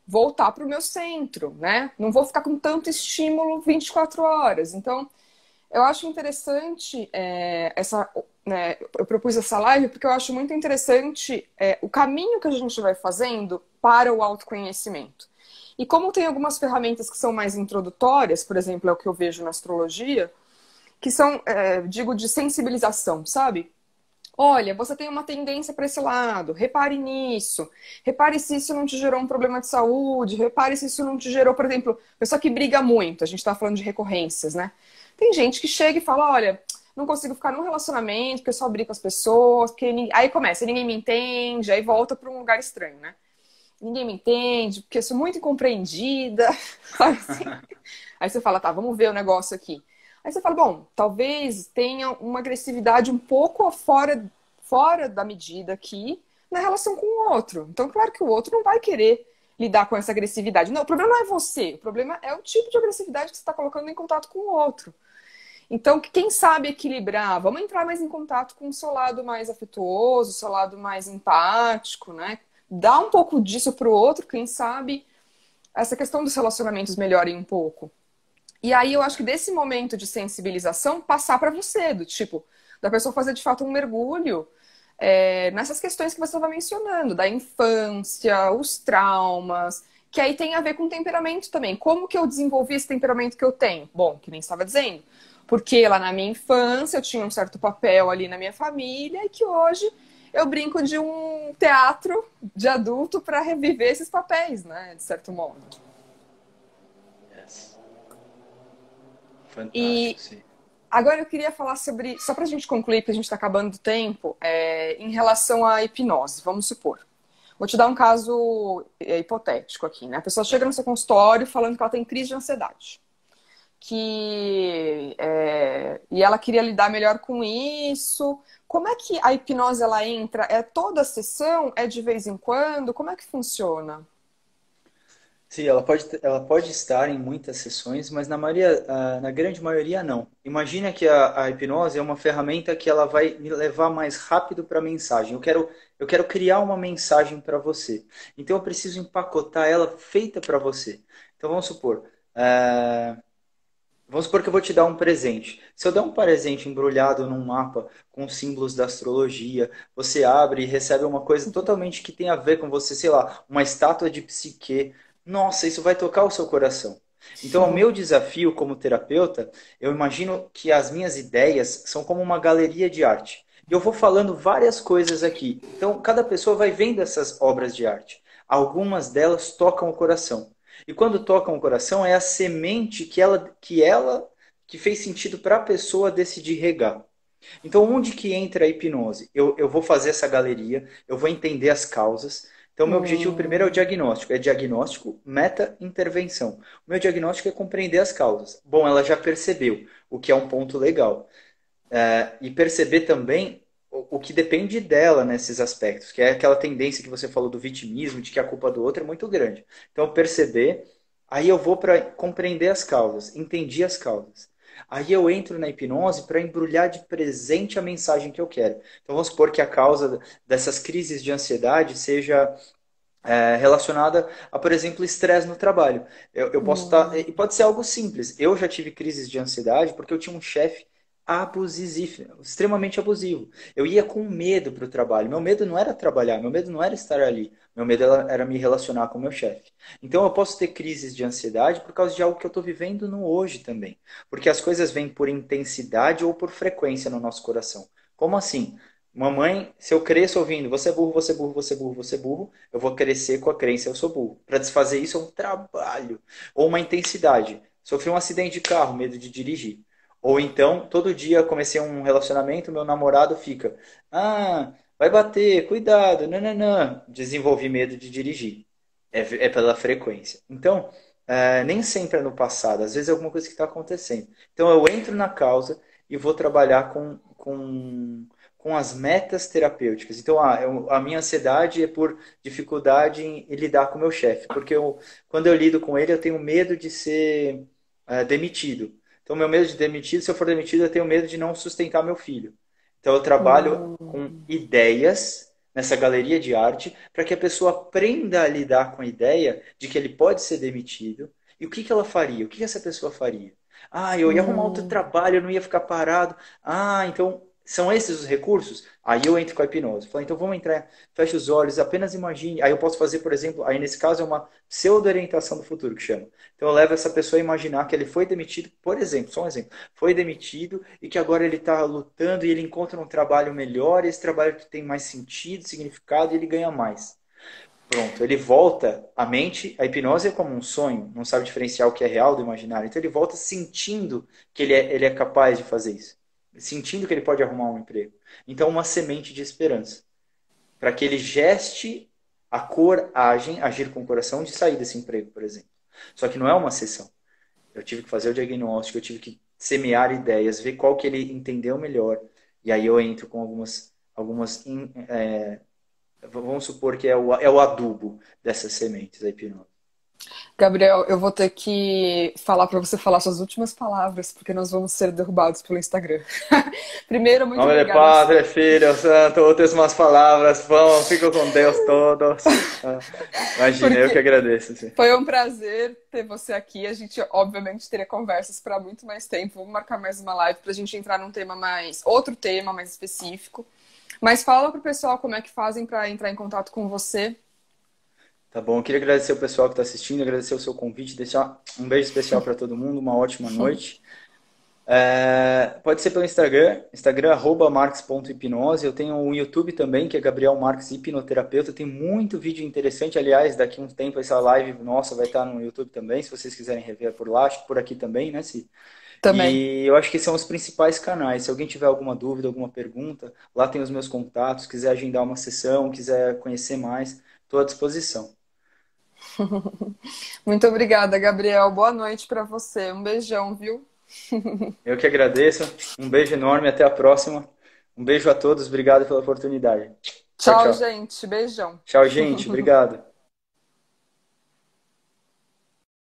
voltar para o meu centro, né? Não vou ficar com tanto estímulo 24 horas. Então, eu acho interessante né, eu propus essa live porque eu acho muito interessante o caminho que a gente vai fazendo para o autoconhecimento. E como tem algumas ferramentas que são mais introdutórias, por exemplo, é o que eu vejo na astrologia, que são, digo, de sensibilização, sabe? Olha, você tem uma tendência para esse lado, repare nisso. Repare se isso não te gerou um problema de saúde, repare se isso não te gerou, por exemplo, pessoa que briga muito, a gente está falando de recorrências, né? Tem gente que chega e fala, olha, não consigo ficar num relacionamento, porque eu só brigo com as pessoas, porque aí começa, ninguém me entende, aí volta para um lugar estranho, né? Ninguém me entende, porque eu sou muito incompreendida, sabe assim? Aí você fala, tá, vamos ver o negócio aqui. Aí você fala, bom, talvez tenha uma agressividade um pouco fora da medida aqui na relação com o outro. Então, claro que o outro não vai querer lidar com essa agressividade. Não, o problema não é você, o problema é o tipo de agressividade que você está colocando em contato com o outro. Então, quem sabe equilibrar, vamos entrar mais em contato com o seu lado mais afetuoso, o seu lado mais empático, né? Dá um pouco disso para o outro, quem sabe essa questão dos relacionamentos melhorem um pouco. E aí eu acho que desse momento de sensibilização passar para você, do tipo, da pessoa fazer de fato um mergulho nessas questões que você estava mencionando, da infância, os traumas, que aí tem a ver com temperamento também. Como que eu desenvolvi esse temperamento que eu tenho? Bom, que nem estava dizendo, porque lá na minha infância eu tinha um certo papel ali na minha família e que hoje eu brinco de um teatro de adulto para reviver esses papéis, né, de certo modo. Yes. Fantástico, E sim. agora eu queria falar sobre, só para a gente concluir, porque a gente está acabando o tempo, em relação à hipnose, vamos supor. Vou te dar um caso hipotético aqui, né? A pessoa chega no seu consultório falando que ela tem crise de ansiedade. E ela queria lidar melhor com isso. Como é que a hipnose ela entra? É toda a sessão? É de vez em quando? Como é que funciona? Sim, ela pode estar em muitas sessões, mas na grande maioria não. Imagina que a hipnose é uma ferramenta que ela vai me levar mais rápido para a mensagem. Eu quero criar uma mensagem para você. Então eu preciso empacotar ela feita para você. Então eh, vamos supor que eu vou te dar um presente. Se eu der um presente embrulhado num mapa com símbolos da astrologia, você abre e recebe uma coisa totalmente que tem a ver com você, sei lá, uma estátua de psique. Nossa, isso vai tocar o seu coração. Então, o meu desafio como terapeuta, eu imagino que as minhas ideias são como uma galeria de arte. E eu vou falando várias coisas aqui. Então, cada pessoa vai vendo essas obras de arte. Algumas delas tocam o coração. E quando tocam o coração, é a semente que fez sentido para a pessoa decidir regar. Então, onde que entra a hipnose? Eu vou fazer essa galeria, eu vou entender as causas. Então, meu objetivo primeiro é o Hum, diagnóstico. É diagnóstico, meta, intervenção. O meu diagnóstico é compreender as causas. Bom, ela já percebeu, o que é um ponto legal. E perceber também o que depende dela nesses aspectos, que é aquela tendência que você falou do vitimismo, de que a culpa do outro é muito grande. Então, perceber, aí eu vou para compreender as causas, entendi as causas. Aí eu entro na hipnose para embrulhar de presente a mensagem que eu quero. Então, vamos supor que a causa dessas crises de ansiedade seja relacionada a, por exemplo, estresse no trabalho. Eu posso estar. hum, E pode ser algo simples. Eu já tive crises de ansiedade porque eu tinha um chefe abusivo, extremamente abusivo. Eu ia com medo para o trabalho. Meu medo não era trabalhar, meu medo não era estar ali. Meu medo era me relacionar com o meu chefe. Então eu posso ter crises de ansiedade por causa de algo que eu estou vivendo no hoje também. Porque as coisas vêm por intensidade ou por frequência no nosso coração. Como assim? Mamãe, se eu cresço ouvindo você é burro, você é burro, você é burro, você é burro, eu vou crescer com a crença eu sou burro. Para desfazer isso é um trabalho. Ou uma intensidade. Sofri um acidente de carro, medo de dirigir. Ou então, todo dia comecei um relacionamento, meu namorado fica, ah, vai bater, cuidado, nananã. Desenvolvi medo de dirigir. É pela frequência. Então, nem sempre é no passado, às vezes é alguma coisa que está acontecendo. Então, eu entro na causa e vou trabalhar com as metas terapêuticas. Então, a minha ansiedade é por dificuldade em lidar com o meu chefe, porque quando eu lido com ele, eu tenho medo de ser demitido. Então, meu medo de demitido, se eu for demitido, eu tenho medo de não sustentar meu filho. Então, eu trabalho com Hum, ideias nessa galeria de arte para que a pessoa aprenda a lidar com a ideia de que ele pode ser demitido. E o que que ela faria? O que que essa pessoa faria? Ah, eu ia arrumar outro hum, trabalho, eu não ia ficar parado. Ah, então são esses os recursos? Aí eu entro com a hipnose. Falo, então vamos entrar, fecha os olhos, apenas imagine. Aí eu posso fazer, por exemplo, aí nesse caso é uma pseudo-orientação do futuro que chama. Então eu levo essa pessoa a imaginar que ele foi demitido, por exemplo, só um exemplo, foi demitido e que agora ele está lutando e ele encontra um trabalho melhor, e esse trabalho que tem mais sentido, significado e ele ganha mais. Pronto, ele volta a mente, a hipnose é como um sonho, não sabe diferenciar o que é real do imaginário. Então ele volta sentindo que ele é capaz de fazer isso, sentindo que ele pode arrumar um emprego. Então, uma semente de esperança, para que ele geste a coragem, agir com o coração de sair desse emprego, por exemplo. Só que não é uma sessão. Eu tive que fazer o diagnóstico, eu tive que semear ideias, ver qual que ele entendeu melhor. E aí eu entro com vamos supor que é o adubo dessas sementes da hipnose. Gabriel, eu vou ter que falar para você falar suas últimas palavras, porque nós vamos ser derrubados pelo Instagram. Primeiro, muito Nome de obrigada. Padre, Filho, Santo, últimas palavras, vão, fico com Deus todos. Imagina, eu que Porque agradeço. Sim. foi um prazer ter você aqui. A gente, obviamente, teria conversas para muito mais tempo. Vamos marcar mais uma live para a gente entrar num tema outro tema mais específico. Mas fala pro pessoal como é que fazem para entrar em contato com você. Tá bom, eu queria agradecer o pessoal que está assistindo, agradecer o seu convite, deixar um beijo especial para todo mundo, uma ótima noite. Pode ser pelo Instagram @marques.hipnose. Eu tenho um YouTube também, que é Gabriel Marques Hipnoterapeuta. Tem muito vídeo interessante. Aliás, daqui a um tempo essa live nossa vai estar no YouTube também, se vocês quiserem rever por lá, acho que por aqui também, né, Si? Também. E eu acho que são os principais canais. Se alguém tiver alguma dúvida, alguma pergunta, lá tem os meus contatos. Quiser agendar uma sessão, quiser conhecer mais, estou à disposição. Muito obrigada, Gabriel. Boa noite para você. Um beijão, viu? Eu que agradeço. Um beijo enorme, até a próxima. Um beijo a todos, obrigado pela oportunidade. Tchau, Tchau, tchau. gente. Beijão. Tchau, gente. Obrigado.